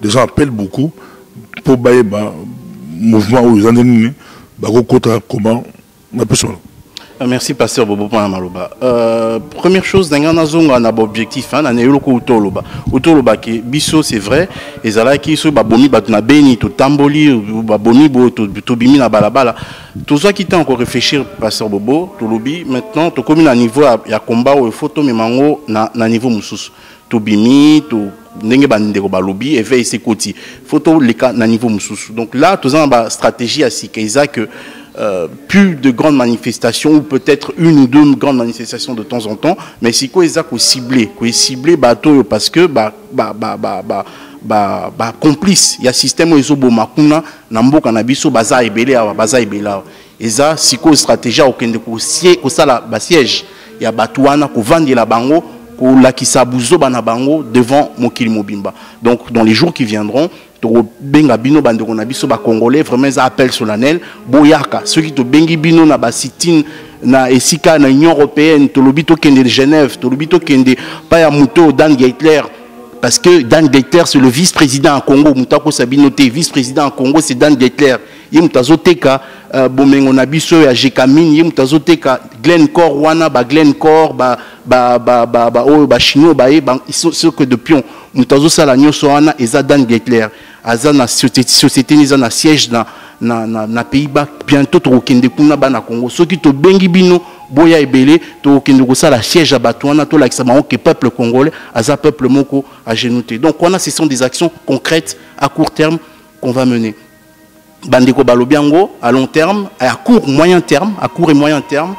[SPEAKER 6] des gens appellent beaucoup pour bailler mouvement aux années comment
[SPEAKER 2] merci pasteur Bobo pour maloba. Première chose dans un objectif hein na yoloko utoloba ke biso c'est vrai ezalaki so babomi batuna beni to tamboli babomi bo to bimi na balabala tout ça qui t'a encore réfléchir pasteur Bobo to lobi maintenant to comme à niveau ya combat ou photo memango na niveau mususu to bimi to ndenge bandeko balobi et veille ses côtés photo les cas na niveau mususu donc là tout ça ba stratégie à sikaiza que plus de grandes manifestations ou peut-être une ou deux grandes manifestations de temps en temps mais si quoi exact ciblé bateau parce que complice il y a système où bomakuna na mboka na biso baza ebele et ça si quoi stratégie au kende ko sala ba siège ya batuana ko vandela bango ko lakisa buzo bana bango devant mokili mobimba donc dans les jours qui viendront benga bino bandeko na biso ba congolais vraiment ça appel solennel boyaka ceux qui to bengi bino na ba sitine na esika na Union européenne to lobito kende de Genève to lobito kende pa ya muto Dan Geithler parce que Dan Geithler c'est le vice-président en Congo mutako sabinote vice-président en Congo c'est Dan Geithler ye mutazoteka bomengo na biso ya Jekamine ye mutazoteka Glencore wana ba Glencore ba chinois ba ce que de pion mutazo sala nyoso wana eza Dan Geithler aza na société niza na siège na Pays-Bas bientôt to kende kuna bana Congo soki to bengi bino boya ebele to kende ko sala siège à Batouana to la que peuple congolais aza peuple moko à genouté. Donc on a ce sont des actions concrètes à court terme qu'on va mener. Bandeko balobiango à long terme, à court moyen terme, à court et moyen terme.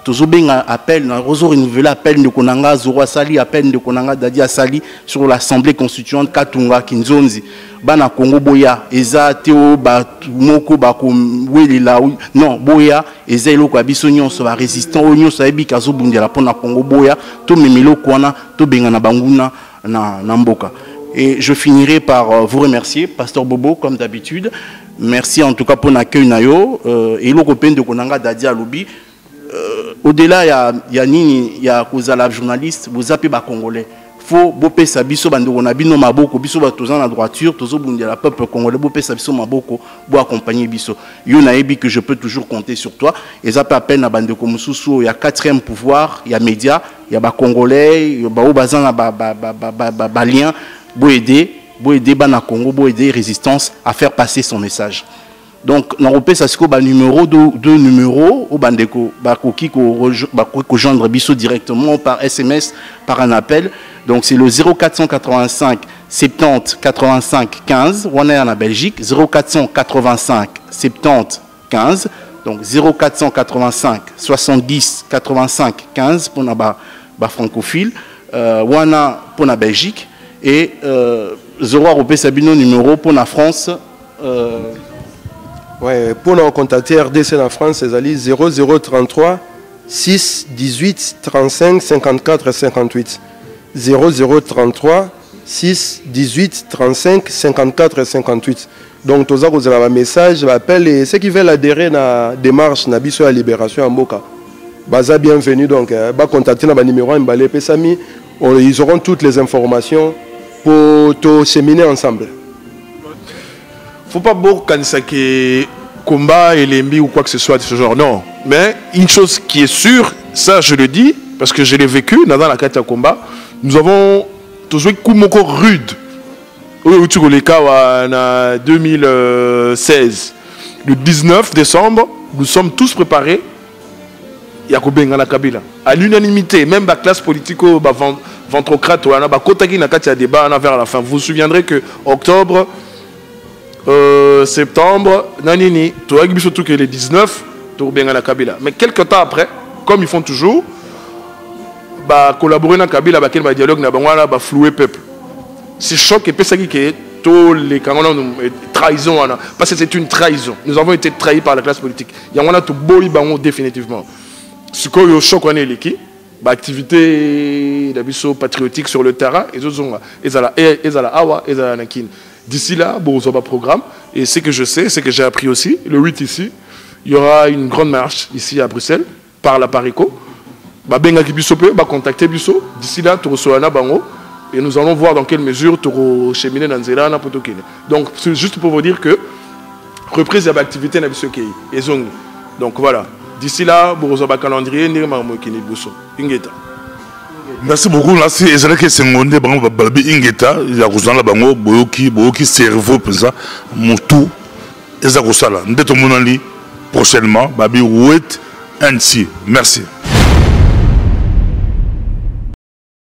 [SPEAKER 2] Tozo benga appel na rozo renouveler appel de konanga Zoro Sali appel de konanga Dadi Sali sur l'assemblée constituante Katunga Kinzonzi bana Congo boya eza teo ba moko ba ko welela non boya eza eloko abiso nyonso ba résistant o nyonso ebi kazo bundela pona Congo boya to memelo kwana to benga na banguna na mboka. Et je finirai par vous remercier Pasteur Bobo comme d'habitude. Merci en tout cas pour l'accueil nayo et l'okopен de konanga Dadi Alobi. Au-delà, il y a la journaliste, vous appelez les Congolais. Faut bopé sabiso bando on a bino maboko biso batozan la droiture tozo bundia la peuple congolais bopé sabiso maboko bo accompagner biso. Yo na ebi que je peux toujours compter sur toi. Et ça peut appel na bande comme Mususu, il y a quatrième pouvoir, il y a médias, il y a ba Congolais, il y a ba bazan ba lien bo aider bana Congo bo aider résistance à faire passer son message. Donc, dans le ça c'est numéro deux numéros au bandeko bakoki ko joindre biso directement par SMS, par un appel. Donc c'est le 0485 70 85 15. On est en Belgique 0485 70 15. Donc 0485 70 85 15 pour na francophile. Wana pour la Belgique et 0 européen sabino numéro pour la France.
[SPEAKER 1] Ouais, pour nous contacter RDC en France, c'est 0033 6 18 35 54 58. 0033 6 18 35 54 58. Donc, tous vous avez un message, appel et ceux qui veulent adhérer à la démarche na biso à libération en Boka. Baza bienvenue donc, bah contacter na numéro Mbalé Pesami, ils auront toutes les informations pour te cheminer ensemble.
[SPEAKER 4] Faut pas beaucoup quand ça qui combat et l'ennemi ou quoi que ce soit de ce genre, non. Mais une chose qui est sûre, ça je le dis, parce que je l'ai vécu dans la carte à combat, nous avons toujours un coup encore rude. En 2016, le 19 décembre, nous sommes tous préparés. Il y a Kabila. À l'unanimité, même la classe politico-ventrocrate, on a débat vers la fin. Vous vous souviendrez que octobre, septembre, nanini, surtout que les 19, Kabila. Mais quelques temps après, comme ils font toujours, collaborer dans Kabila, dialogue, flouer peuple. C'est choc et ça qui est tous les trahison, parce que c'est une trahison. Nous avons été trahis par la classe politique. Il y a tout beau définitivement. Ce qu'on a choc on est l'équipe, activité patriotique sur le terrain, et d'ici là, bon, on va programme. Et ce que je sais, c'est que j'ai appris aussi, le 8 ici, il y aura une grande marche ici à Bruxelles, par la Parico. Benga qui contacter Bisso. D'ici là, tu reçois un bango. Et nous allons voir dans quelle mesure tu vas cheminer dans Zéla, na Potokine. Donc, c'est juste pour vous dire que reprise de l'activité na Bisso Kei. Donc voilà. D'ici là, vous avez un calendrier,
[SPEAKER 6] merci beaucoup. Là, c'est Ezra Sengonde, Balbi Ingeta, il y a Rosanna Bango, Boyoki, cerveau, ça, Moutou, Ezra Rosala. Nous sommes prochainement, Babi Ouet, Anti. Merci.